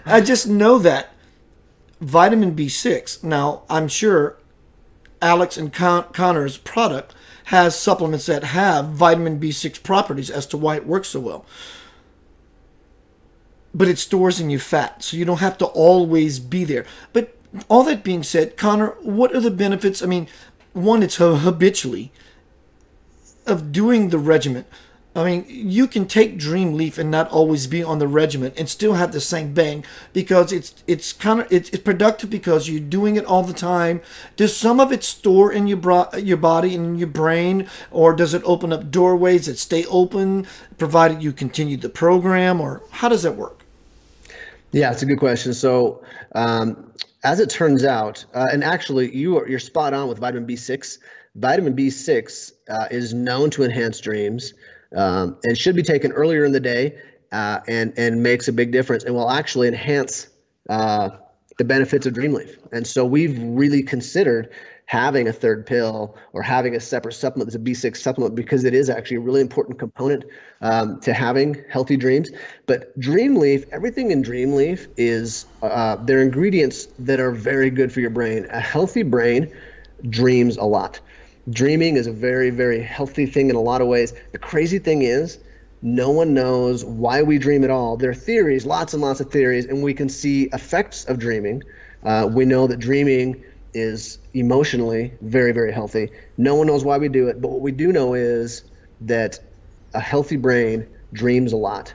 I just know that vitamin B6, now I'm sure Alex and Connor's product has supplements that have vitamin B6 properties as to why it works so well. But it stores in your fat, so you don't have to always be there. But all that being said, Connor, what are the benefits? I mean, one, it's habitually of doing the regimen. I mean, you can take Dreamleaf and not always be on the regimen and still have the same bang, because it's productive because you're doing it all the time. Does some of it store in your body and in your brain, or does it open up doorways that stay open provided you continue the program, or how does that work? Yeah, it's a good question. So as it turns out, and actually you're spot on with vitamin B6. Vitamin B6 is known to enhance dreams. And should be taken earlier in the day, and makes a big difference, and will actually enhance the benefits of Dreamleaf. And so we've really considered having a third pill or having a separate supplement that's a B6 supplement, because it is actually a really important component to having healthy dreams. But Dreamleaf, everything in Dreamleaf is they're ingredients that are very good for your brain. A healthy brain dreams a lot. Dreaming is a very, very healthy thing in a lot of ways. The crazy thing is, no one knows why we dream at all. There are theories, lots and lots of theories, and we can see effects of dreaming. We know that dreaming is emotionally very, very healthy. No one knows why we do it, but what we do know is that a healthy brain dreams a lot.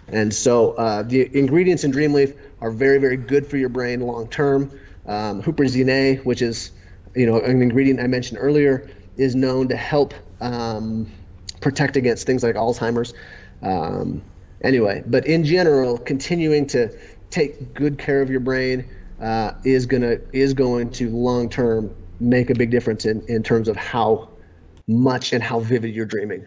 And so the ingredients in Dreamleaf are very, very good for your brain long term. Huperzine, which is an ingredient I mentioned earlier, is known to help protect against things like Alzheimer's. Anyway, but in general, continuing to take good care of your brain, is going to long term make a big difference in terms of how much and how vivid you're dreaming.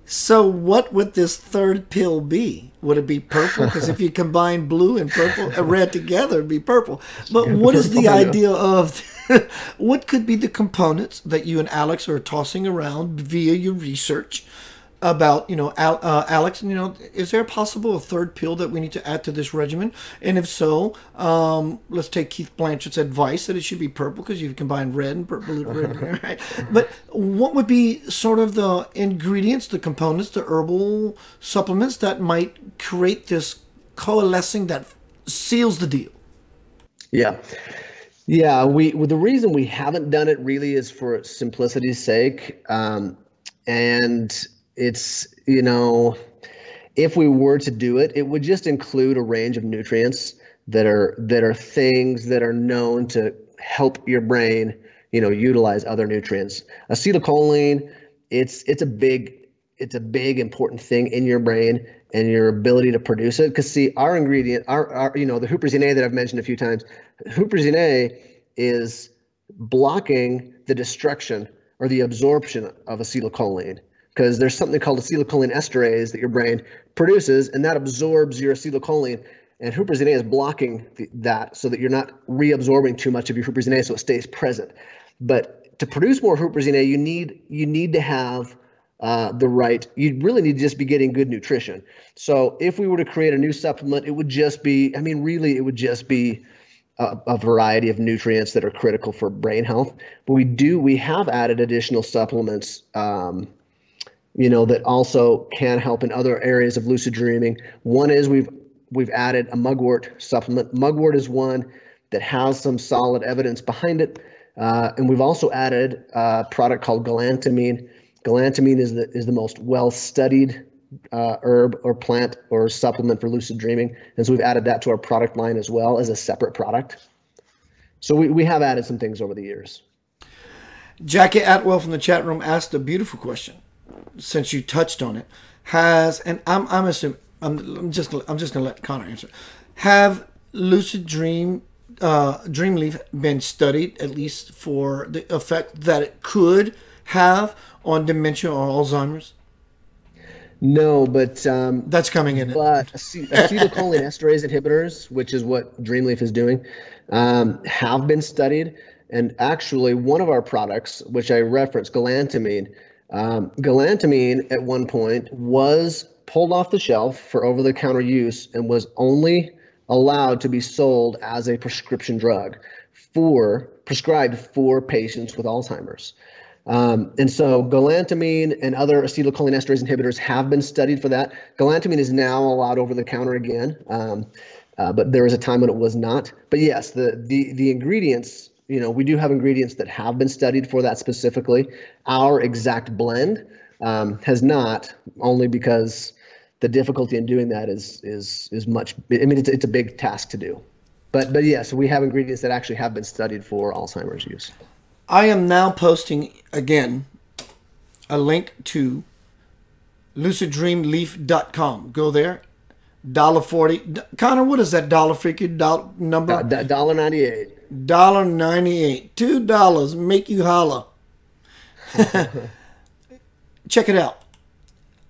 So what would this third pill be? Would it be purple? Because if you combine blue and purple, red together, it'd be purple. But what is the idea of, what could be the components that you and Alex are tossing around via your research about, Alex, is there possible a third pill that we need to add to this regimen? And if so, let's take Keith Blanchard's advice that it should be purple because you combine red and purple, red, right? But what would be sort of the ingredients, the components, the herbal supplements that might create this coalescing that seals the deal? Yeah. Yeah, the reason we haven't done it really is for simplicity's sake. And it's, if we were to do it, it would just include a range of nutrients that are things that are known to help your brain, utilize other nutrients. Acetylcholine, it's a big important thing in your brain and your ability to produce it. Because see, our ingredient, our the huperzine A that I've mentioned a few times, huperzine A is blocking the destruction or the absorption of acetylcholine. Because there's something called acetylcholine esterase that your brain produces, and that absorbs your acetylcholine. And huperzine A is blocking that so that you're not reabsorbing too much of your huperzine A, so it stays present. But to produce more huperzine A, you need to have you really need to just be getting good nutrition. So if we were to create a new supplement, it would just be, it would just be a variety of nutrients that are critical for brain health. But we have added additional supplements that also can help in other areas of lucid dreaming. One is we've added a mugwort supplement. Mugwort is one that has some solid evidence behind it, and we've also added a product called galantamine. Galantamine is the most well-studied herb or plant or supplement for lucid dreaming, and so we've added that to our product line as well as a separate product. So we have added some things over the years. Jackie Atwell from the chat room asked a beautiful question. Since you touched on it, I'm assuming I'm just gonna let Connor answer. Have lucid dream leaf been studied at least for the effect that it could have on dementia or Alzheimer's? No, but that's coming in. But acetylcholine esterase inhibitors, which is what Dreamleaf is doing, have been studied. And actually, one of our products, which I referenced, galantamine. Galantamine at one point was pulled off the shelf for over-the-counter use and was only allowed to be sold as a prescription drug prescribed for patients with Alzheimer's. And so galantamine and other acetylcholine esterase inhibitors have been studied for that. Galantamine is now allowed over the counter again, but there was a time when it was not. But yes, the ingredients, we do have ingredients that have been studied for that specifically. Our exact blend has not, only because the difficulty in doing that is much. It's a big task to do. But yes, we have ingredients that actually have been studied for Alzheimer's use. I am now posting again a link to luciddreamleaf.com. Go there. $1.40. Connor, what is that dollar figure number? $1.98. $1.98. $2. Make you holla. Check it out.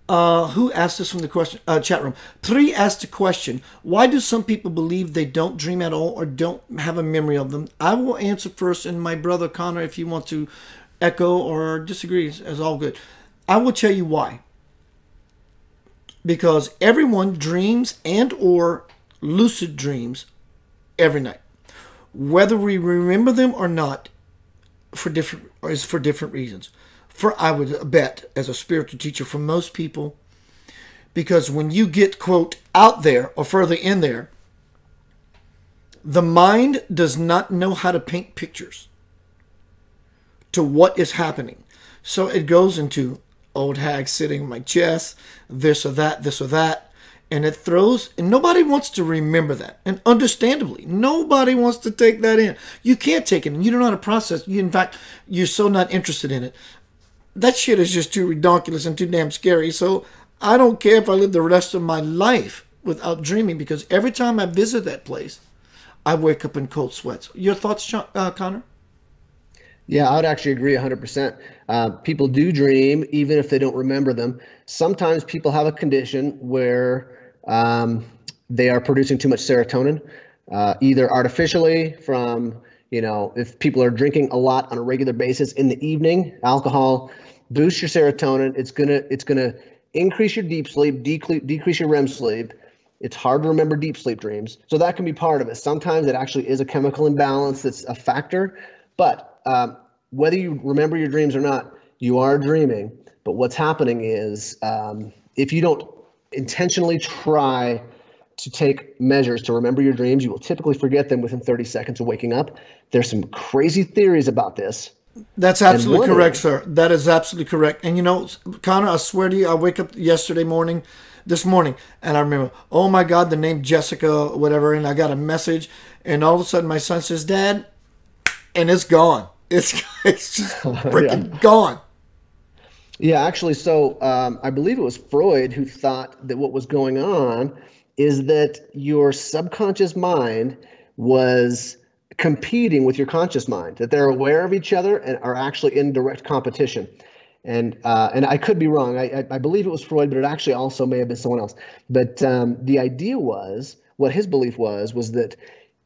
Who asked this from the question chat room? Pri asked a question. Why do some people believe they don't dream at all or don't have a memory of them? I will answer first, and my brother Connor, if you want to echo or disagree, is all good. I will tell you why. Because everyone dreams and or lucid dreams every night. Whether we remember them or not for different reasons. I would bet, as a spiritual teacher, for most people, because when you get, quote, out there or further in there, the mind does not know how to paint pictures to what is happening. So it goes into old hag sitting on my chest, this or that, and it throws, and nobody wants to remember that. And understandably, nobody wants to take that in. You can't take it in. You don't know how to process. In fact, you're so not interested in it. That shit is just too ridiculous and too damn scary. So I don't care if I live the rest of my life without dreaming, because every time I visit that place, I wake up in cold sweats. Your thoughts, Connor? Yeah, I would actually agree 100%. People do dream even if they don't remember them. Sometimes people have a condition where they are producing too much serotonin, either artificially from, if people are drinking a lot on a regular basis in the evening, alcohol boosts your serotonin. It's gonna increase your deep sleep, decrease your REM sleep. It's hard to remember deep sleep dreams. So that can be part of it. Sometimes it actually is a chemical imbalance that's a factor. But whether you remember your dreams or not, you are dreaming. But what's happening is if you don't intentionally try to take measures to remember your dreams, you will typically forget them within 30 seconds of waking up. There's some crazy theories about this. That's absolutely correct, sir. That is absolutely correct. And Connor, I swear to you, I wake up this morning, and I remember, oh my God, the name Jessica, whatever, and I got a message, and all of a sudden my son says, Dad, and it's gone. It's just freaking gone. Yeah, actually, so I believe it was Freud who thought that what was going on is that your subconscious mind was competing with your conscious mind, that they're aware of each other and are actually in direct competition. And I could be wrong. I believe it was Freud, but it actually also may have been someone else. But the idea was, what his belief was that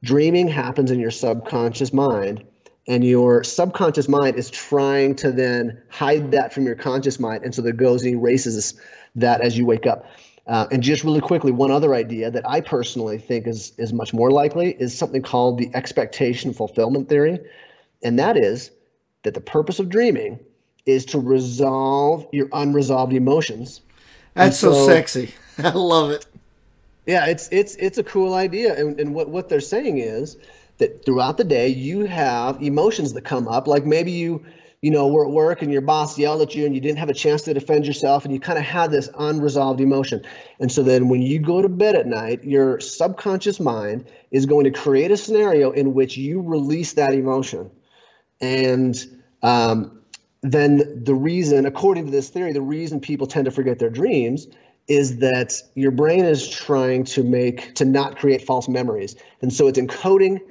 dreaming happens in your subconscious mind, and your subconscious mind is trying to then hide that from your conscious mind, and so that goes and erases that as you wake up. And just really quickly, one other idea that I personally think is much more likely is something called the expectation fulfillment theory, and that is that the purpose of dreaming is to resolve your unresolved emotions. That's so sexy. I love it. Yeah, it's a cool idea. And what they're saying is that throughout the day you have emotions that come up, like maybe you were at work and your boss yelled at you and you didn't have a chance to defend yourself, and you kind of had this unresolved emotion. And so then when you go to bed at night, your subconscious mind is going to create a scenario in which you release that emotion. And then the reason, according to this theory, the reason people tend to forget their dreams is that your brain is trying to not create false memories. And so it's encoding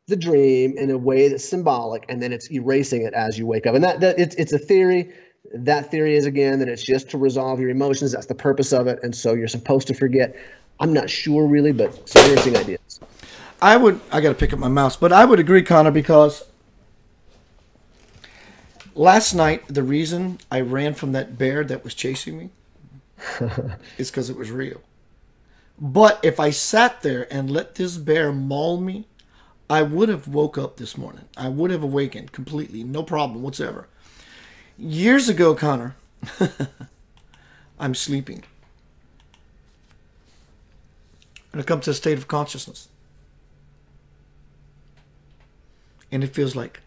the dream in a way that's symbolic, and then it's erasing it as you wake up. And it's a theory. That theory is, again, that it's just to resolve your emotions. That's the purpose of it. And so you're supposed to forget. I'm not sure really, but some interesting ideas. I got to pick up my mouse, but I would agree, Connor, because last night, the reason I ran from that bear that was chasing me is because it was real. But if I sat there and let this bear maul me, I would have woke up this morning. I would have awakened completely, no problem whatsoever. Years ago, Connor, I'm sleeping. And I come to a state of consciousness. And it feels like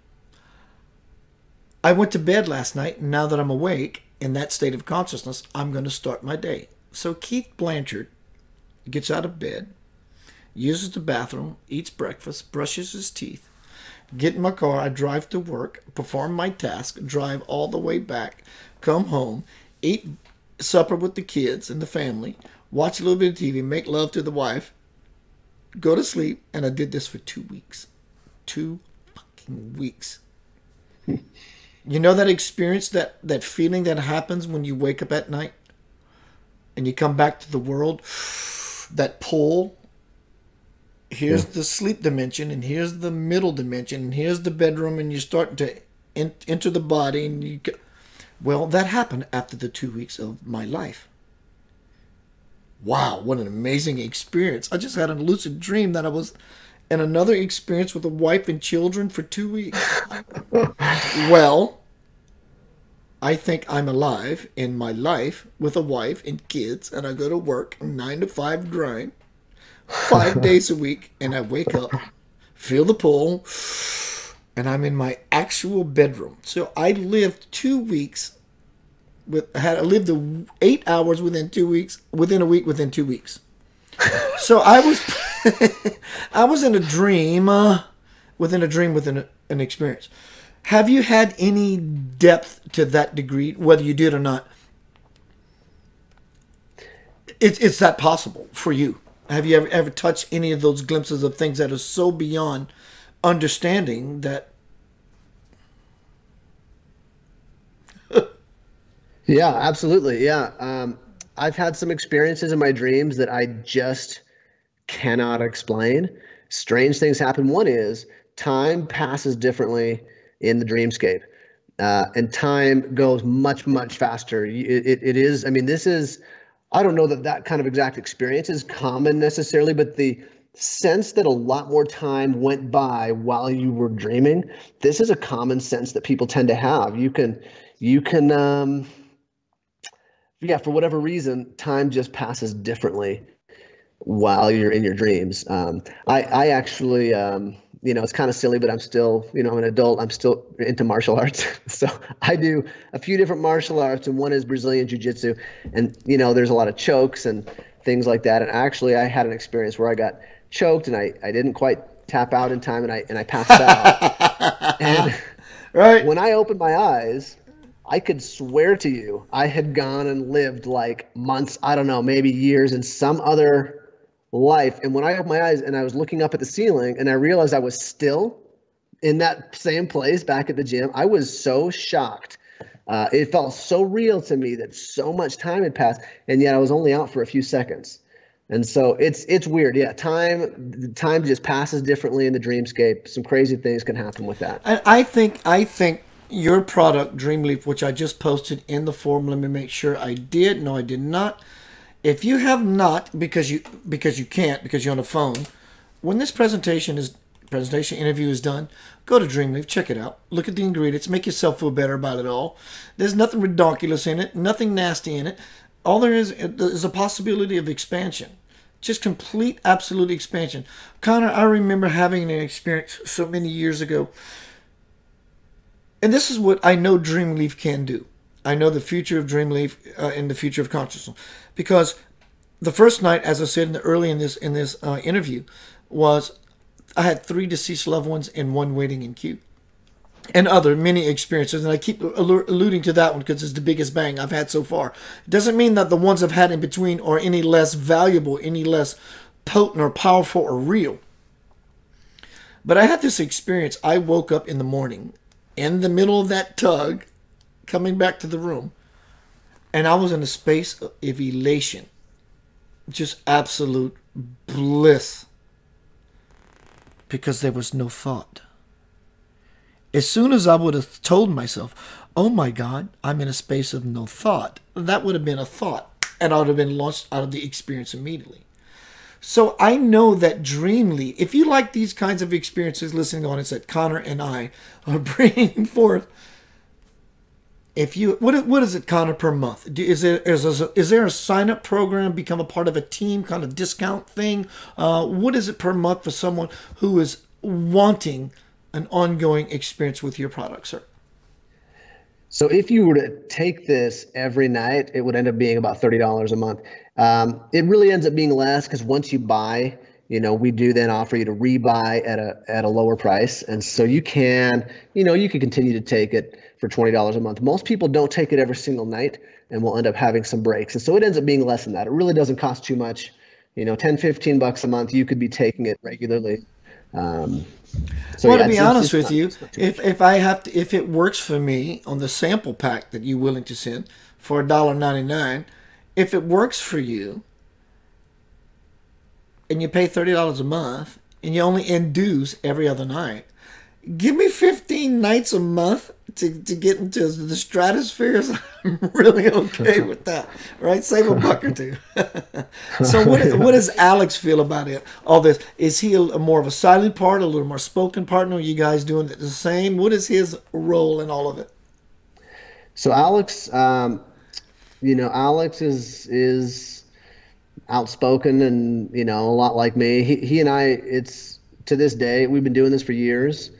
I went to bed last night, and now that I'm awake in that state of consciousness, I'm going to start my day. So Keith Blanchard gets out of bed, uses the bathroom, eats breakfast, brushes his teeth, get in my car, I drive to work, perform my task, drive all the way back, come home, eat supper with the kids and the family, watch a little bit of TV, make love to the wife, go to sleep, and I did this for 2 weeks. 2 fucking weeks. You know that experience, that feeling that happens when you wake up at night and you come back to the world? That pull. Here's the sleep dimension, and here's the middle dimension, and here's the bedroom, and you're starting to enter the body. And well, that happened after the 2 weeks of my life. Wow, what an amazing experience. I just had a lucid dream that I was in another experience with a wife and children for 2 weeks. Well, I think I'm alive in my life with a wife and kids, and I go to work, 9 to 5 grind, 5 days a week, and I wake up, feel the pull, and I'm in my actual bedroom. So I lived 2 weeks I lived 8 hours within 2 weeks, within a week, within 2 weeks. So I was in a dream, within an experience. Have you had any depth to that degree, whether you did or not? It's that possible for you? Have you ever touched any of those glimpses of things that are so beyond understanding that? Yeah, absolutely. Yeah. I've had some experiences in my dreams that I just cannot explain. Strange things happen. One is time passes differently in the dreamscape, and time goes much, much faster. It is, I mean, this is, I don't know that that kind of exact experience is common necessarily, but the sense that a lot more time went by while you were dreaming, this is a common sense that people tend to have. You can, yeah, for whatever reason, time just passes differently while you're in your dreams. I actually, it's kind of silly, but I'm still, I'm an adult. I'm still into martial arts. So I do a few different martial arts, and one is Brazilian Jiu-Jitsu. And, there's a lot of chokes and things like that. And actually, I had an experience where I got choked, and I didn't quite tap out in time, and I passed out. And Right. when I opened my eyes, I could swear to you, I had gone and lived like months, I don't know, maybe years in some other life. And when I opened my eyes and I was looking up at the ceiling and I realized I was still in that same place back at the gym, I was so shocked. It felt so real to me that so much time had passed, and yet I was only out for a few seconds. And so it's weird. Yeah, time just passes differently in the dreamscape. Some crazy things can happen with that. And I think your product, Dreamleaf, which I just posted in the forum, let me make sure I did. No, I did not. If you have not, because you can't, because you're on the phone, when this presentation interview is done, go to Dreamleaf, check it out, look at the ingredients, make yourself feel better about it all. There's nothing ridiculous in it, nothing nasty in it. All there is a possibility of expansion. Just complete, absolute expansion. Connor, I remember having an experience so many years ago. And this is what I know Dreamleaf can do. I know the future of Dreamleaf and the future of consciousness. Because the first night, as I said early in this interview, was I had 3 deceased loved ones and 1 waiting in queue. And many experiences. And I keep alluding to that one because it's the biggest bang I've had so far. It doesn't mean that the ones I've had in between are any less valuable, any less potent or powerful or real. But I had this experience. I woke up in the morning in the middle of that tug coming back to the room, and I was in a space of elation, just absolute bliss, because there was no thought. As soon as I would have told myself, oh my God, I'm in a space of no thought, that would have been a thought, and I would have been launched out of the experience immediately. So I know that Dreamleaf, if you like these kinds of experiences, listening on it, that Connor and I are bringing forth, what is it, Connor, per month? Is there a sign-up program, become a part of a team kind of discount thing? What is it per month for someone who is wanting an ongoing experience with your product, sir? So if you were to take this every night, it would end up being about $30 a month. It really ends up being less because once you buy, we do then offer you to rebuy at a lower price. And so you can continue to take it for $20 a month. Most people don't take it every single night and will end up having some breaks. And so it ends up being less than that. It really doesn't cost too much. 10, $15 a month, you could be taking it regularly. To be honest with you, if it works for me on the sample pack that you're willing to send for $1.99, if it works for you and you pay $30 a month and you only end dues every other night, give me 15 nights a month to get into the stratospheres. I'm really okay with that, right? Save $1 or $2. So what does Alex feel about it? All this, is he more of a silent part, a little more spoken partner? Are you guys doing the same? What is his role in all of it? So Alex, Alex is outspoken and a lot like me. He and I, it's to this day, we've been doing this for years,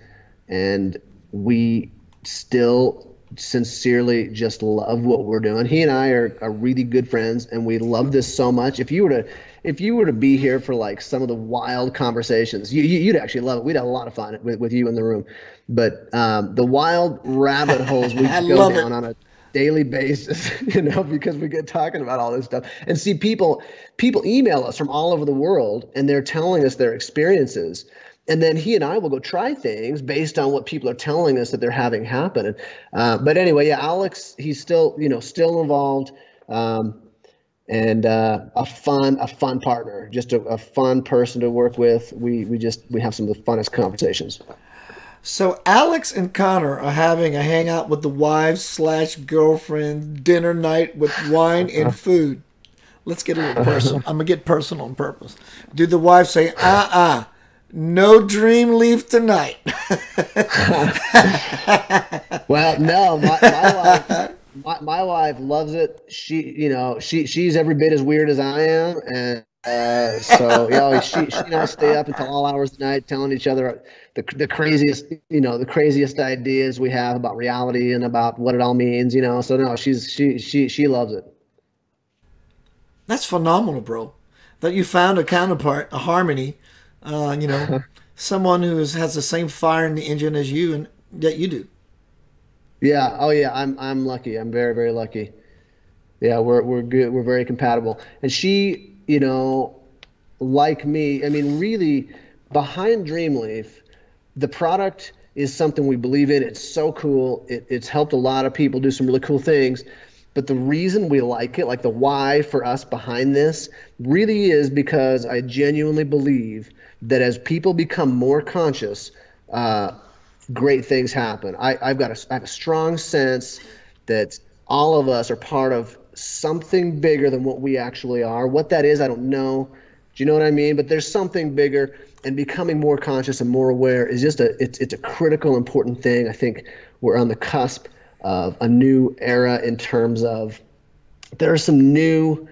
and we still sincerely just love what we're doing. He and I are really good friends, and we love this so much. If you were to be here for like some of the wild conversations, you'd actually love it. We'd have a lot of fun with you in the room. But the wild rabbit holes we go down on a daily basis, because we get talking about all this stuff and see people email us from all over the world and they're telling us their experiences. And then he and I will go try things based on what people are telling us that they're having happen. But anyway, yeah, Alex, he's still involved, and a fun partner, just a fun person to work with. We have some of the funnest conversations. So Alex and Connor are having a hangout with the wives / girlfriend dinner night with wine and food. Let's get a little personal. I'm gonna get personal on purpose. Do the wives say, no Dream Leaf tonight? Well, no, my wife loves it. She's every bit as weird as I am, and so she and I stay up until all hours of the night telling each other the craziest ideas we have about reality and about what it all means. So no, she loves it. That's phenomenal, bro. That you found a counterpart, a harmony. Someone who has the same fire in the engine as you, and that you do. Yeah. Oh yeah. I'm lucky. I'm very, very lucky. Yeah. We're good. We're very compatible. And she, like me, I mean, really behind Dreamleaf, the product is something we believe in. It's so cool. It's helped a lot of people do some really cool things. But the reason we like it, like the why for us behind this, really is because I genuinely believe that as people become more conscious, great things happen. I have a strong sense that all of us are part of something bigger than what we actually are. What that is, I don't know. Do you know what I mean? But there's something bigger, and becoming more conscious and more aware is just it's a critical, important thing. I think we're on the cusp of a new era in terms of there are some new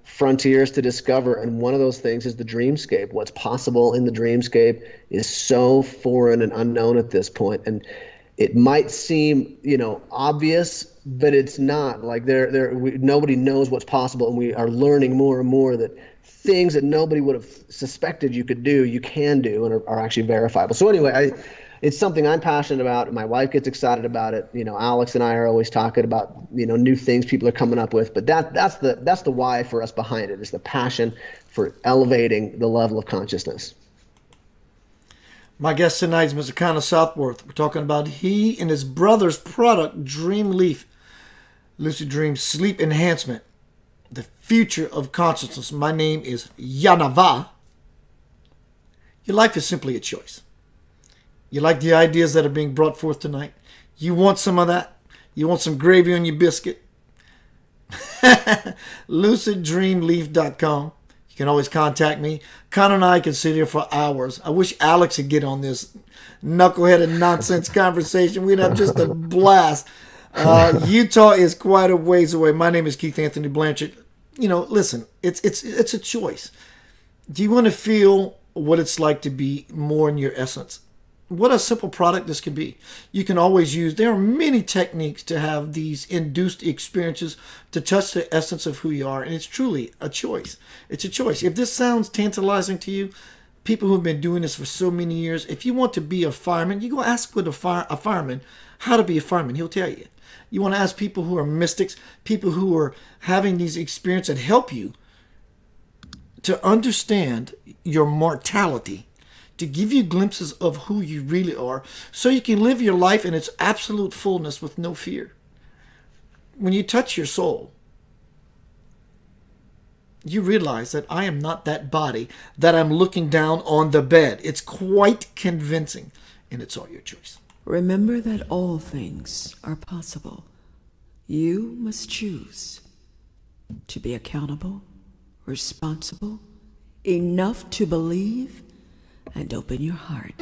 frontiers to discover, and one of those things is the dreamscape. What's possible in the dreamscape is so foreign and unknown at this point, and it might seem obvious, but it's not. Like nobody knows what's possible, and we are learning more and more that things that nobody would have suspected you could do, you can do, and are actually verifiable. So anyway, it's something I'm passionate about. My wife gets excited about it. Alex and I are always talking about, new things people are coming up with. But that's the why for us behind it, is the passion for elevating the level of consciousness. My guest tonight is Mr. Connor Southworth. We're talking about he and his brother's product, Dream Leaf, Lucid Dream Sleep Enhancement, the future of consciousness. My name is Yanava. Your life is simply a choice. You like the ideas that are being brought forth tonight? You want some of that? You want some gravy on your biscuit? LucidDreamLeaf.com. You can always contact me. Connor and I can sit here for hours. I wish Alex would get on this knuckleheaded nonsense conversation. We'd have just a blast. Utah is quite a ways away. My name is Keith Anthony Blanchard. Listen, it's a choice. Do you want to feel what it's like to be more in your essence? What a simple product this can be. You can always use, there are many techniques to have these induced experiences to touch the essence of who you are. And it's truly a choice. It's a choice. If this sounds tantalizing to you, people who've been doing this for so many years, if you want to be a fireman, you go ask with a fireman how to be a fireman. He'll tell you. You want to ask people who are mystics, people who are having these experiences that help you to understand your mortality, to give you glimpses of who you really are, so you can live your life in its absolute fullness with no fear. When you touch your soul, you realize that I am not that body that I'm looking down on the bed. It's quite convincing, and it's all your choice. Remember that all things are possible. You must choose to be accountable, responsible, enough to believe, and open your heart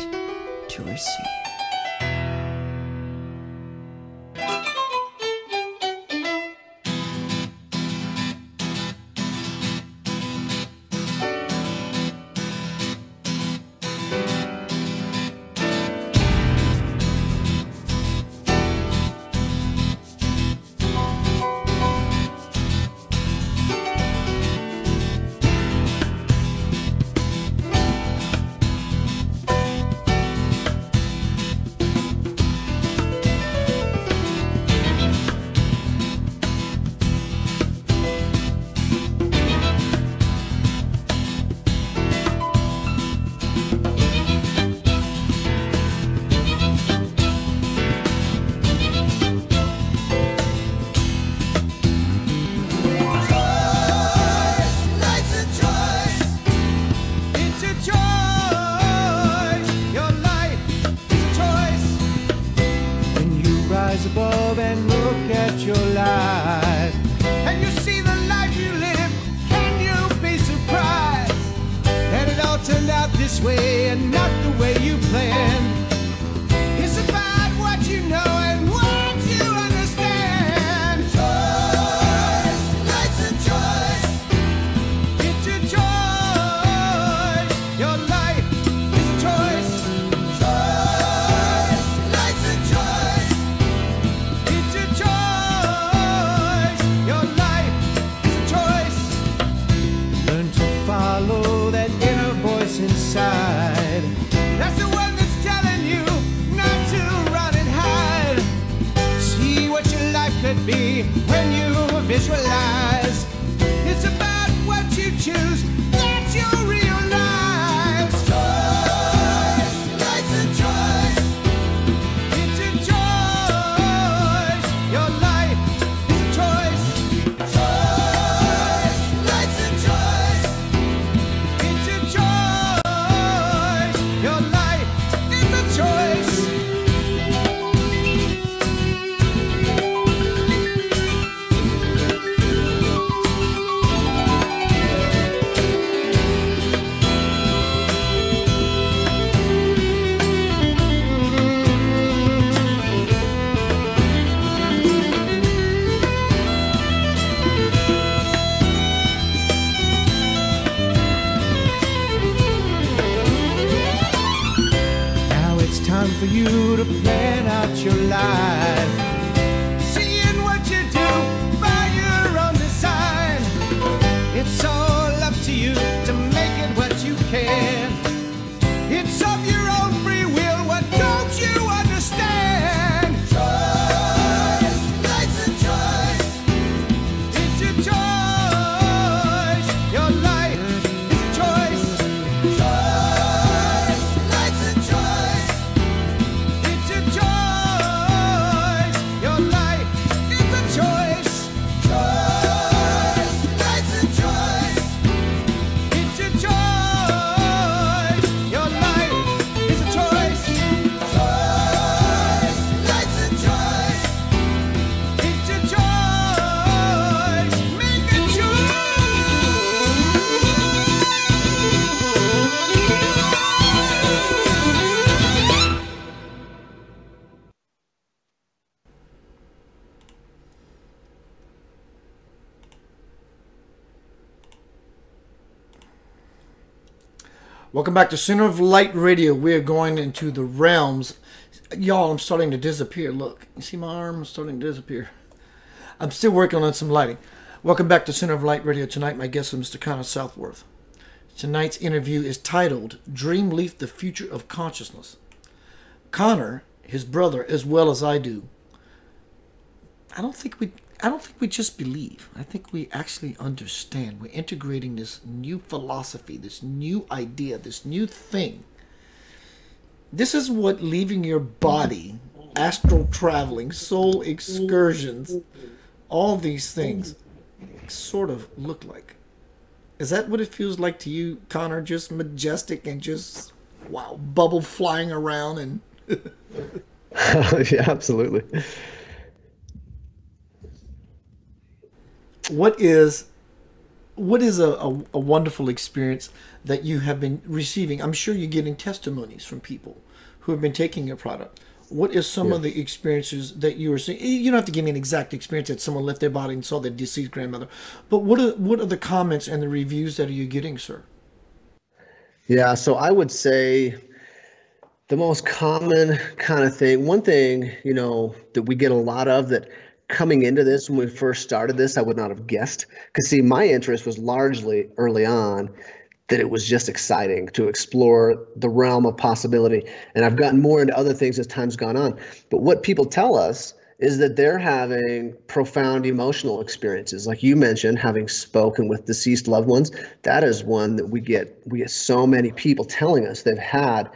to receive. above and look at your life, and you see the life you live, can you be surprised that it all turned out this way and not the way you planned? It's about what you know and what you understand. Choice, life's a choice. It's a choice. Your life is a choice. Choice, life's a choice. It's a choice. Your life is a choice. Learn to follow that inner voice inside. That's the one that's telling you not to run and hide. See what your life could be when you visualize. It's about what you choose that you'll realize. Choice, life's a choice. It's a choice. Your life is a choice. Choice, life's a choice. It's a choice. Your life is a choice. Now it's time for you to plan out your life, seeing what you do by your own design. It's all up to you to make it what you can. It's of your own free will. What don't you understand? Choice, life's a choice. It's a choice. Your life is a choice. Choice, life's a choice. It's a choice. Your life is a choice. Choice, life's a choice. It's a choice. Your life is a choice. Choice, life's a choice. It's a choice. Make a choice. Welcome back to Center of Light Radio. We're going into the realms. Y'all, I'm starting to disappear. Look, you see my arm? I'm starting to disappear. I'm still working on some lighting. Welcome back to Center of Light Radio. Tonight, my guest is Mr. Connor Southworth. Tonight's interview is titled Dream Leaf, the Future of Consciousness. Connor, his brother, as well as I do, I don't think we just believe. I think we actually understand. We're integrating this new philosophy, this new idea, this new thing. This is what leaving your body, astral traveling, soul excursions, all these things sort of look like. Is that what it feels like to you, Connor? Just majestic and just, wow, bubble flying around and... Yeah, absolutely. What is a wonderful experience that you have been receiving? I'm sure you're getting testimonies from people who have been taking your product. What is some of the experiences that you are seeing? You don't have to give me an exact experience that someone left their body and saw their deceased grandmother, but what are the comments and the reviews that are you getting, sir? Yeah, so I would say the most common kind of thing, one thing, that we get a lot of that coming into this, when we first started this, I would not have guessed. Because see, my interest was largely early on that it was just exciting to explore the realm of possibility. And I've gotten more into other things as time's gone on. But what people tell us is that they're having profound emotional experiences. Like you mentioned, having spoken with deceased loved ones, that is one that we get so many people telling us they've had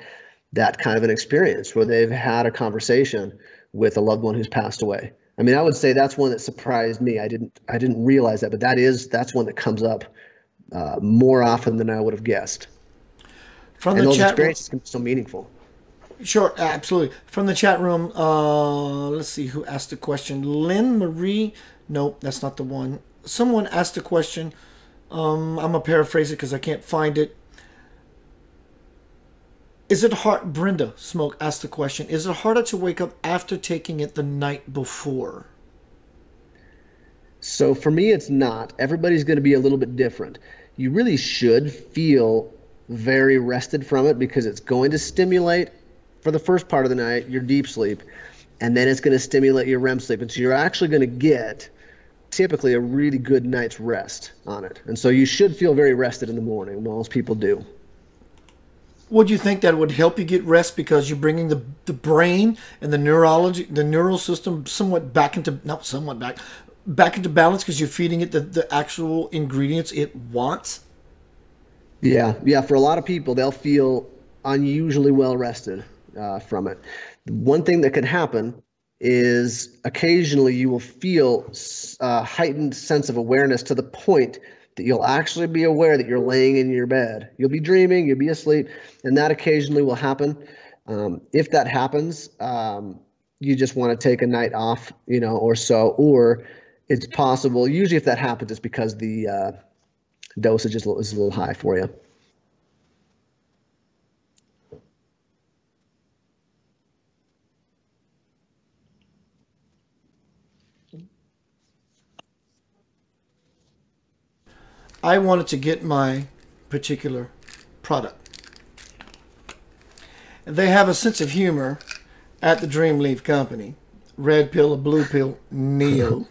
that kind of an experience where they've had a conversation with a loved one who's passed away. I mean, I would say that's one that surprised me. I didn't realize that, but that's one that comes up more often than I would have guessed. From and the those chat experiences can be so meaningful. Sure, absolutely. From the chat room, let's see who asked the question. Lynn Marie. Nope, that's not the one. Someone asked a question. I'm going to paraphrase it because I can't find it. Is it hard? Brenda Smoke asked the question. Is it harder to wake up after taking it the night before? So for me, it's not. Everybody's going to be a little bit different. You really should feel very rested from it because it's going to stimulate, for the first part of the night, your deep sleep, and then it's going to stimulate your REM sleep. And so you're actually going to get typically a really good night's rest on it. And so you should feel very rested in the morning. Most people do. Would you think that would help you get rest because you're bringing the brain and the neurology, the neural system somewhat back into, not somewhat back into balance because you're feeding it the actual ingredients it wants? Yeah. For a lot of people, they'll feel unusually well rested from it. One thing that could happen is occasionally you will feel a heightened sense of awareness to the point that you'll actually be aware that you're laying in your bed. You'll be dreaming, you'll be asleep, and that occasionally will happen. If that happens, you just want to take a night off, or so, or it's possible. Usually if that happens, it's because the dosage is a little high for you. I wanted to get my particular product. They have a sense of humor at the Dreamleaf Company. Red pill or blue pill, Neo.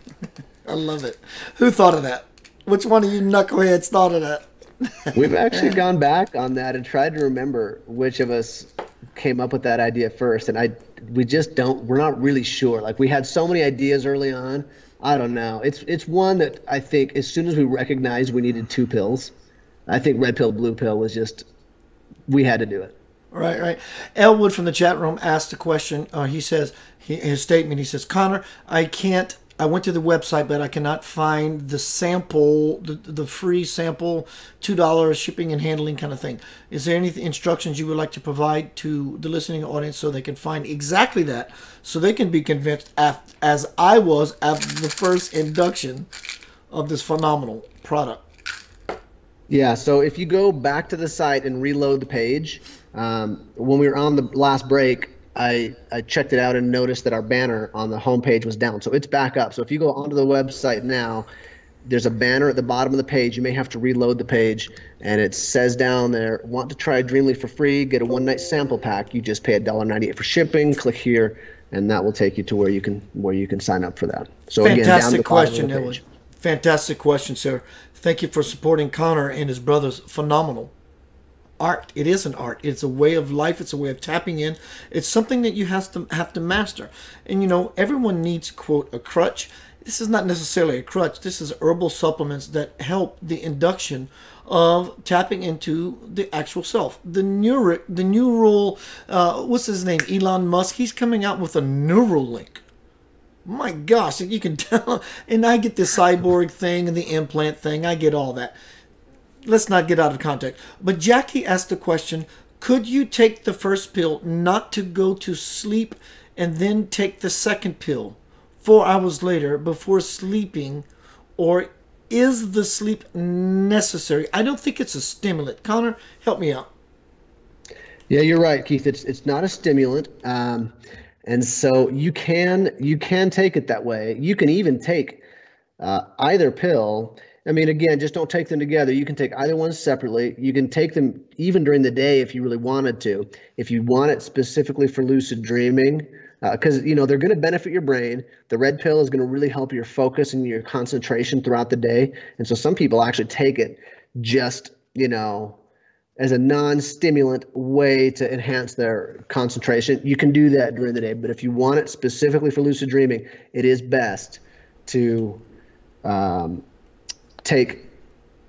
I love it. Who thought of that? Which one of you knuckleheads thought of that? We've actually gone back on that and tried to remember which of us came up with that idea first. And we're not really sure. Like, we had so many ideas early on. I don't know. It's one that I think as soon as we recognized we needed 2 pills, I think red pill, blue pill was just, we had to do it. Right. Elwood from the chat room asked a question. He says, his statement, he says, Connor, I went to the website, but I cannot find the sample, the free sample, $2 shipping and handling kind of thing. Is there any instructions you would like to provide to the listening audience so they can find exactly that, so they can be convinced, as I was after the first induction of this phenomenal product? Yeah, so if you go back to the site and reload the page, when we were on the last break, I checked it out and noticed that our banner on the homepage was down. So it's back up. So if you go onto the website now, there's a banner at the bottom of the page. You may have to reload the page, and it says down there, want to try Dreamleaf for free, get a one-night sample pack. You just pay $1.98 for shipping. Click here, and that will take you to where you can sign up for that. So fantastic again, down the question, bottom of the page. Fantastic question, sir. Thank you for supporting Connor and his brother's phenomenal art. It is an art. It's a way of life. It's a way of tapping in. It's something that you have to master. And everyone needs, quote, a crutch. This is not necessarily a crutch. This is herbal supplements that help the induction of tapping into the actual self. The neural, what's his name? Elon Musk. He's coming out with a neural link. My gosh, you can tell. And I get the cyborg thing and the implant thing. I get all that. Let's not get out of context. But Jackie asked the question, could you take the first pill not to go to sleep and then take the second pill 4 hours later before sleeping, or is the sleep necessary? I don't think it's a stimulant. Connor, help me out. Yeah, you're right, Keith. It's not a stimulant. And so you can take it that way. You can even take either pill. I mean, again, just don't take them together. You can take either one separately. You can take them even during the day if you really wanted to. If you want it specifically for lucid dreaming, because they're going to benefit your brain. The red pill is going to really help your focus and your concentration throughout the day. And so some people actually take it just as a non-stimulant way to enhance their concentration. You can do that during the day, but if you want it specifically for lucid dreaming, it is best to take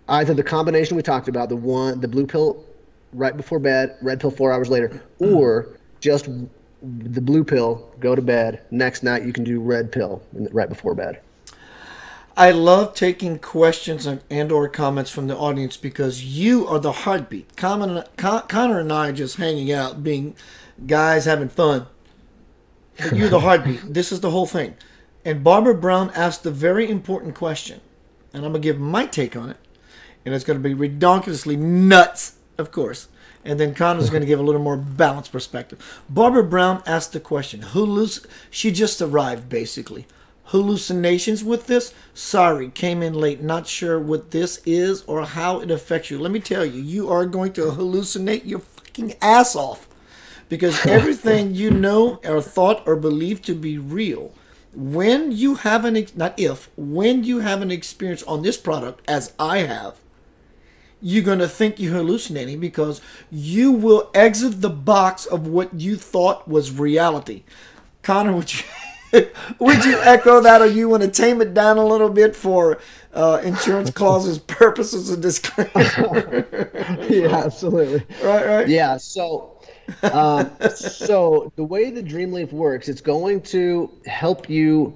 either the combination we talked about, the blue pill right before bed, red pill 4 hours later, or just the blue pill, go to bed. Next night you can do red pill right before bed. I love taking questions and or comments from the audience because you are the heartbeat. Connor and I are just hanging out, being guys having fun. But you're the heartbeat. This is the whole thing. And Barbara Brown asked a very important question. And I'm going to give my take on it. And it's going to be redonkulously nuts, of course. And then Connor's going to give a little more balanced perspective. Barbara Brown asked the question. She just arrived, basically. Hallucinations with this? Sorry, came in late. Not sure what this is or how it affects you. Let me tell you, you are going to hallucinate your fucking ass off. Because everything you know or thought or believed to be real, when you have when you have an experience on this product, as I have, you're going to think you're hallucinating because you will exit the box of what you thought was reality. Connor, would you echo that, or you want to tame it down a little bit for insurance clauses purposes and disclaimer? Yeah, absolutely. Right. Yeah, so so the way the Dreamleaf works, it's going to help you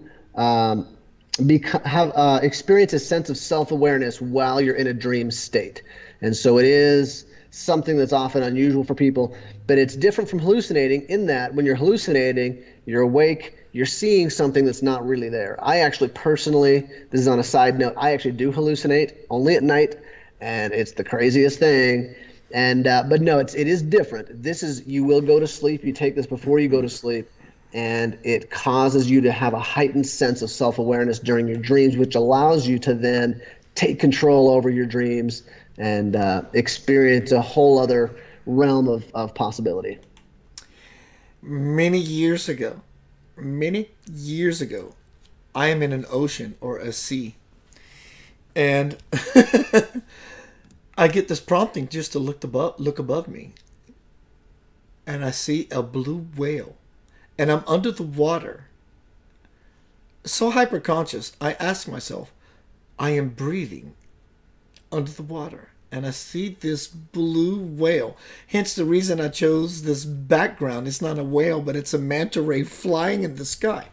experience a sense of self-awareness while you're in a dream state. And so it is something that's often unusual for people, but it's different from hallucinating in that when you're hallucinating, you're awake, you're seeing something that's not really there. I actually personally, this is on a side note, I actually do hallucinate only at night, and it's the craziest thing. And but no, it is different. This is, you will go to sleep. You take this before you go to sleep, and it causes you to have a heightened sense of self-awareness during your dreams, which allows you to then take control over your dreams and experience a whole other realm of possibility. Many years ago, I am in an ocean or a sea, and I get this prompting just to look above me, and I see a blue whale, and I'm under the water. So hyperconscious, I ask myself, I am breathing under the water, and I see this blue whale. Hence the reason I chose this background. It's not a whale, but it's a manta ray flying in the sky.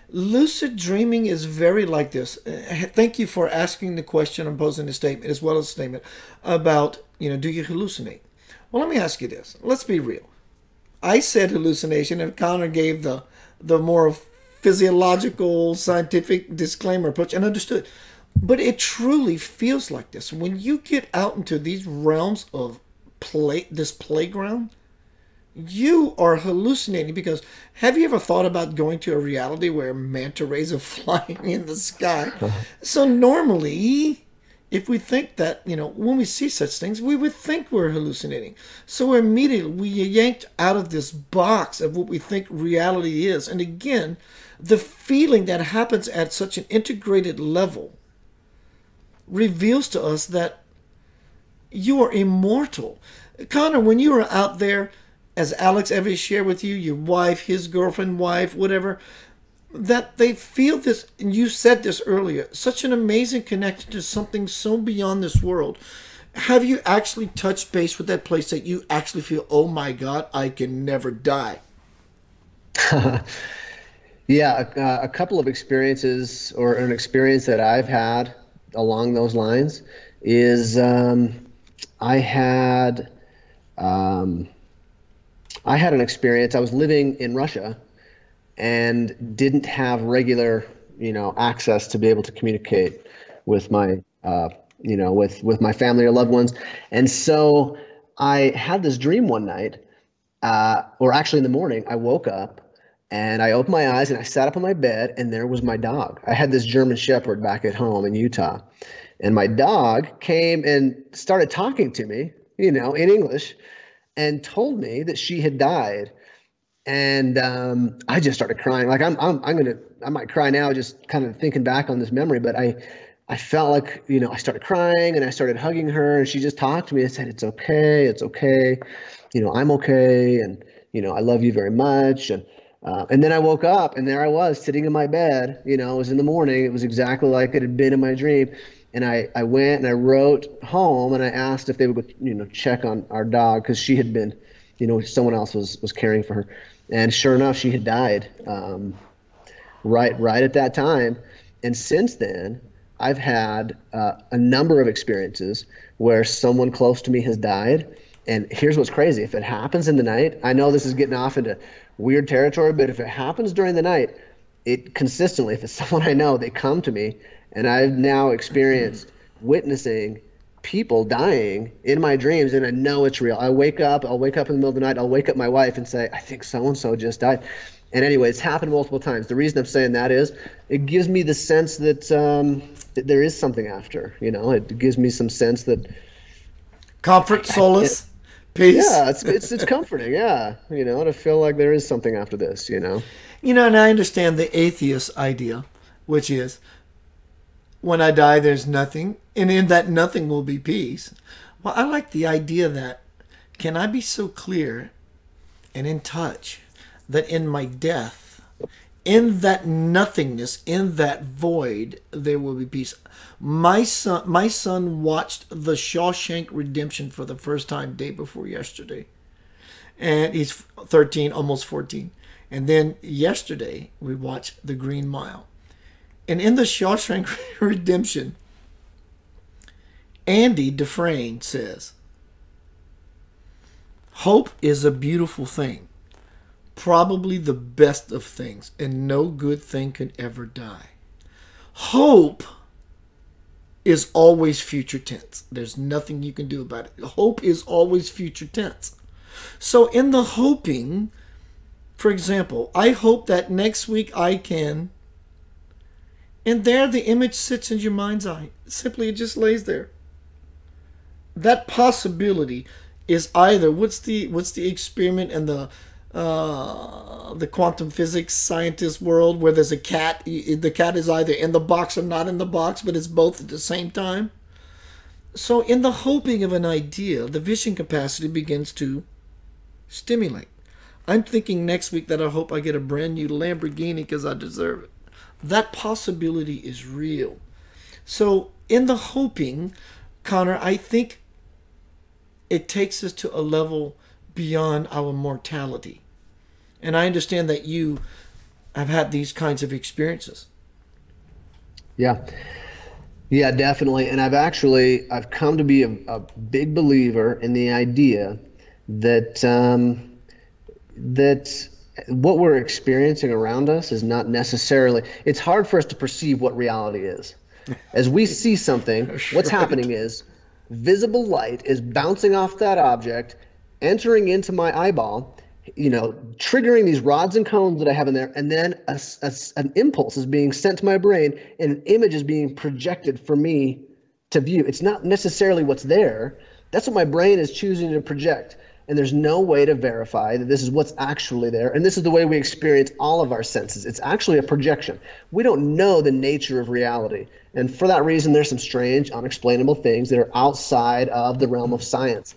Lucid dreaming is very like this. Thank you for asking the question and posing the statement, as well as a statement about, do you hallucinate? Well, let me ask you this. Let's be real. I said hallucination, and Connor gave the more physiological, scientific disclaimer approach, and understood. But it truly feels like this. When you get out into these realms of this playground, you are hallucinating, because have you ever thought about going to a reality where manta rays are flying in the sky? So normally, if we think that, when we see such things, we would think we're hallucinating. So immediately we yanked out of this box of what we think reality is. And again, the feeling that happens at such an integrated level reveals to us that you are immortal. Connor, when you are out there, as Alex ever shared with you, your wife, his girlfriend, wife, whatever, that they feel this, and you said this earlier, such an amazing connection to something so beyond this world. Have you actually touched base with that place that you actually feel, oh my God, I can never die? Yeah, a couple of experiences, or an experience that I've had along those lines is I had an experience. I was living in Russia and didn't have regular, access to be able to communicate with my, with my family or loved ones. And so I had this dream one night, or actually in the morning, I woke up and I opened my eyes and I sat up on my bed, and there was my dog. I had this German Shepherd back at home in Utah, and my dog came and started talking to me, in English, and told me that she had died. And I just started crying. Like I might cry now just kind of thinking back on this memory, but I felt like, I started crying and I started hugging her, and she just talked to me and said, it's okay. I'm okay. And, I love you very much. And then I woke up, and there I was sitting in my bed. It was in the morning. It was exactly like it had been in my dream. And I went and I wrote home, and I asked if they would go, check on our dog, because she had been, someone else was caring for her. And sure enough, she had died right at that time. And since then, I've had a number of experiences where someone close to me has died. And here's what's crazy. If it happens in the night, I know this is getting off into weird territory, but if it happens during the night, it consistently, if it's someone I know, they come to me, and I've now experienced witnessing people dying in my dreams, and I know it's real. I'll wake up in the middle of the night, I'll wake up my wife and say, I think so-and-so just died. And anyway, it's happened multiple times. The reason I'm saying that is it gives me the sense that, that there is something after, it gives me some sense that Comfort, solace, peace. yeah, it's comforting. Yeah. To feel like there is something after this, And I understand the atheist idea, which is when I die, there's nothing, and in that nothing will be peace. Well, I like the idea that can I be so clear and in touch that in my death, in that nothingness, in that void, there will be peace. My son watched The Shawshank Redemption for the first time day before yesterday. And he's 13, almost 14. And then yesterday, we watched The Green Mile. And in The Shawshank Redemption, Andy Dufresne says, hope is a beautiful thing, probably the best of things, and no good thing can ever die. Hope is always future tense. There's nothing you can do about it. Hope is always future tense. So in the hoping, for example, I hope that next week I can, and there the image sits in your mind's eye. Simply it just lays there. That possibility is either what's the experiment in the quantum physics scientist world where there's a cat. The cat is either in the box or not in the box, but it's both at the same time. So in the hoping of an idea, the vision capacity begins to stimulate. I'm thinking next week that I hope I get a brand new Lamborghini because I deserve it. That possibility is real. So in the hoping, Connor, I think it takes us to a level beyond our mortality. And I understand that you have had these kinds of experiences. Yeah. Yeah, definitely. And I've come to be a big believer in the idea that that what we're experiencing around us is not necessarily, it's hard for us to perceive what reality is. As we see something, what's happening is visible light is bouncing off that object, entering into my eyeball, triggering these rods and cones that I have in there, and then an impulse is being sent to my brain, and an image is being projected for me to view. It's not necessarily what's there. That's what my brain is choosing to project. And there's no way to verify that this is what's actually there. And this is the way we experience all of our senses. It's actually a projection. We don't know the nature of reality. And for that reason, there's some strange, unexplainable things that are outside of the realm of science.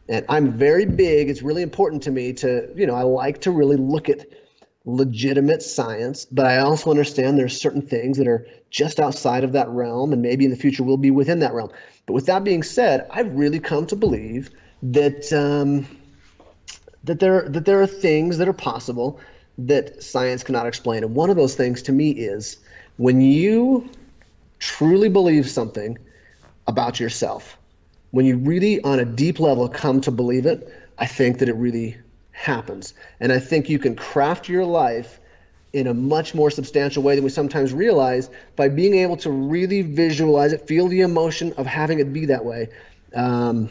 And I'm very big, it's really important to me to, I like to really look at legitimate science, but I also understand there's certain things that are just outside of that realm, and maybe in the future will be within that realm. But with that being said, I've really come to believe that there are things that are possible that science cannot explain. And one of those things to me is when you truly believe something about yourself, when you really on a deep level come to believe it, I think that it really happens. And I think you can craft your life in a much more substantial way than we sometimes realize by being able to really visualize it, feel the emotion of having it be that way. And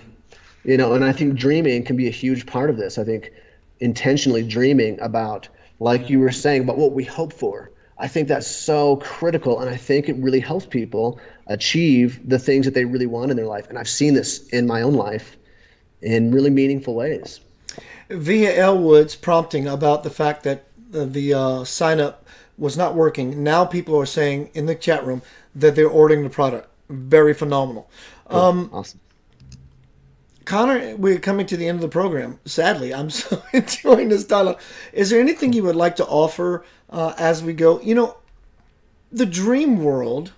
I think dreaming can be a huge part of this. I think intentionally dreaming about, like you were saying, about what we hope for. I think that's so critical, and I think it really helps people achieve the things that they really want in their life. And I've seen this in my own life in really meaningful ways. Via Elwood's prompting about the fact that the sign-up was not working, now people are saying in the chat room that they're ordering the product. Very phenomenal. Awesome. Connor, we're coming to the end of the program. Sadly, I'm so enjoying this dialogue. Is there anything you would like to offer as we go? The dream world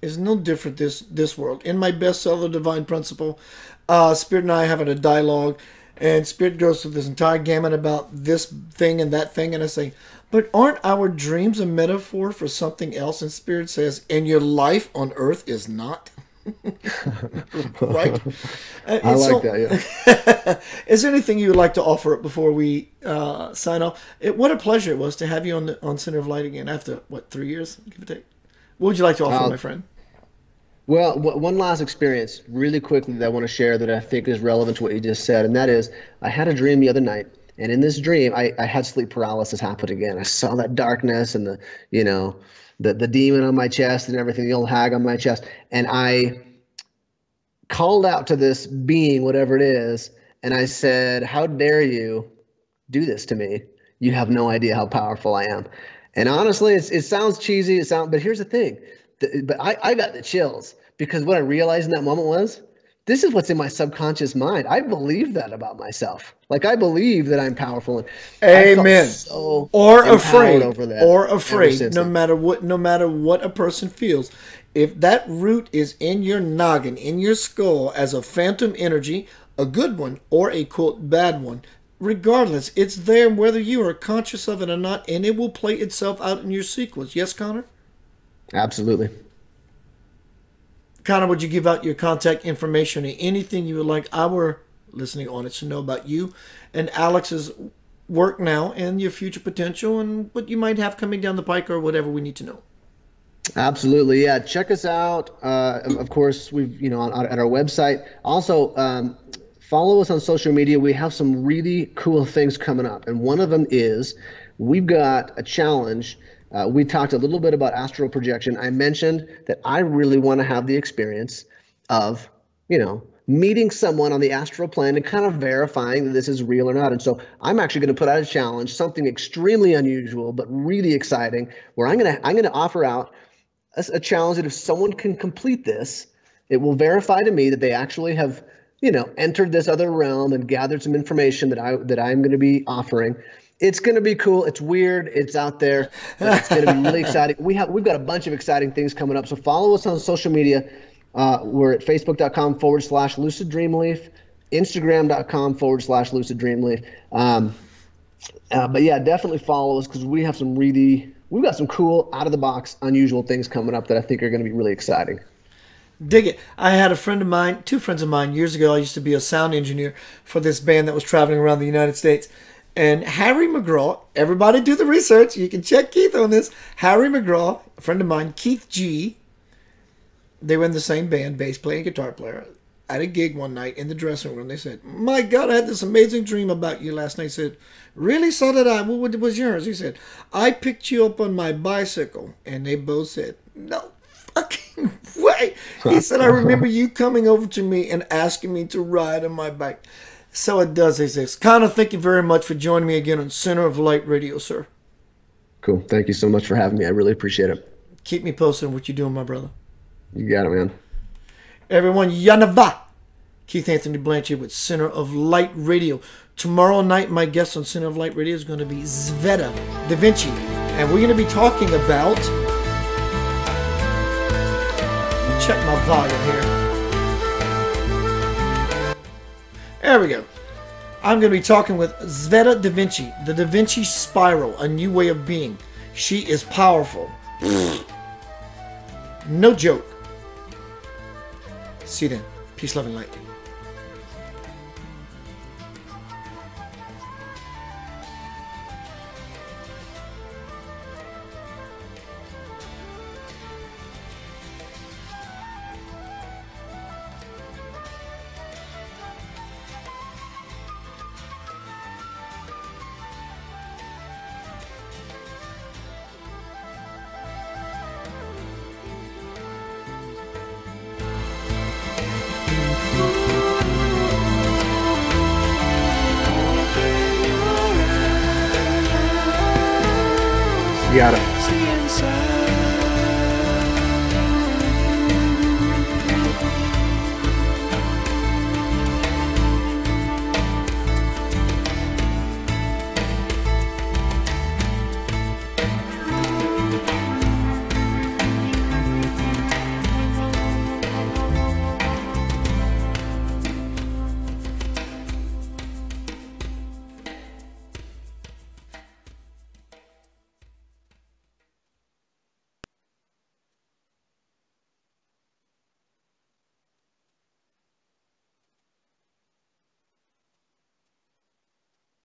is no different this world. In my bestseller, Divine Principle, Spirit and I having a dialogue. And Spirit goes through this entire gamut about this thing and that thing. And I say, but aren't our dreams a metaphor for something else? And Spirit says, and your life on earth is not. Right? I like that, yeah. Is there anything you would like to offer before we sign off? What a pleasure it was to have you on Center of Light again after, 3 years, give or take? What would you like to offer, my friend? Well, one last experience really quickly that I want to share that I think is relevant to what you just said, and that is I had a dream the other night, and in this dream I had sleep paralysis happen again. I saw that darkness and the demon on my chest and everything, the old hag on my chest, and I called out to this being, whatever it is, and I said, how dare you do this to me? You have no idea how powerful I am. And honestly, it sounds cheesy, but here's the thing. But I got the chills because what I realized in that moment was, this is what's in my subconscious mind. I believe that about myself. Like, I believe that I'm powerful. Amen. Or afraid, no then. matter what a person feels. If that root is in your noggin, in your skull, as a phantom energy, a good one or a quote bad one, regardless, it's there whether you are conscious of it or not, and it will play itself out in your sequence. Yes, Connor? Absolutely. Connor, would you give out your contact information or anything you would like our listening audience to know about you and Alex's work now and your future potential and what you might have coming down the pike or whatever we need to know? Absolutely, yeah. Check us out. Of course, we've at our website. Also, follow us on social media. We have some really cool things coming up, and one of them is we've got a challenge. We talked a little bit about astral projection. I mentioned that I really want to have the experience of, meeting someone on the astral plane and kind of verifying that this is real or not. And so I'm actually going to put out a challenge, something extremely unusual but really exciting, where I'm going to offer out a challenge that if someone can complete this, it will verify to me that they actually have, entered this other realm and gathered some information that I'm going to be offering. It's going to be cool. It's weird. It's out there. But it's going to be really exciting. We've got a bunch of exciting things coming up. So follow us on social media. We're at facebook.com/lucid dreamleaf, Instagram.com/lucid dreamleaf. But yeah, definitely follow us because we've got some cool, out of the box, unusual things coming up that I think are going to be really exciting. Dig it. I had two friends of mine years ago. I used to be a sound engineer for this band that was traveling around the United States. And Harry McGraw, everybody do the research. You can check Keith on this. Harry McGraw, a friend of mine, Keith G. They were in the same band, bass player and guitar player. At a gig one night in the dressing room, they said, my God, I had this amazing dream about you last night. I said, really? So did I. What was yours? He said, I picked you up on my bicycle. And they both said, no fucking way. He said, I remember you coming over to me and asking me to ride on my bike. So it does exist. Connor, thank you very much for joining me again on Center of Light Radio, sir. Cool. Thank you so much for having me. I really appreciate it. Keep me posted on what you're doing, my brother. You got it, man. Everyone, Yanava. Keith Anthony Blanchard with Center of Light Radio. Tomorrow night, my guest on Center of Light Radio is going to be Sveta Da Vinci. And we're going to be talking about... Let me check my volume here. There we go. I'm going to be talking with Sveta Da Vinci, the Da Vinci Spiral, a new way of being. She is powerful. No joke. See you then. Peace, love, and light. You got it. See inside.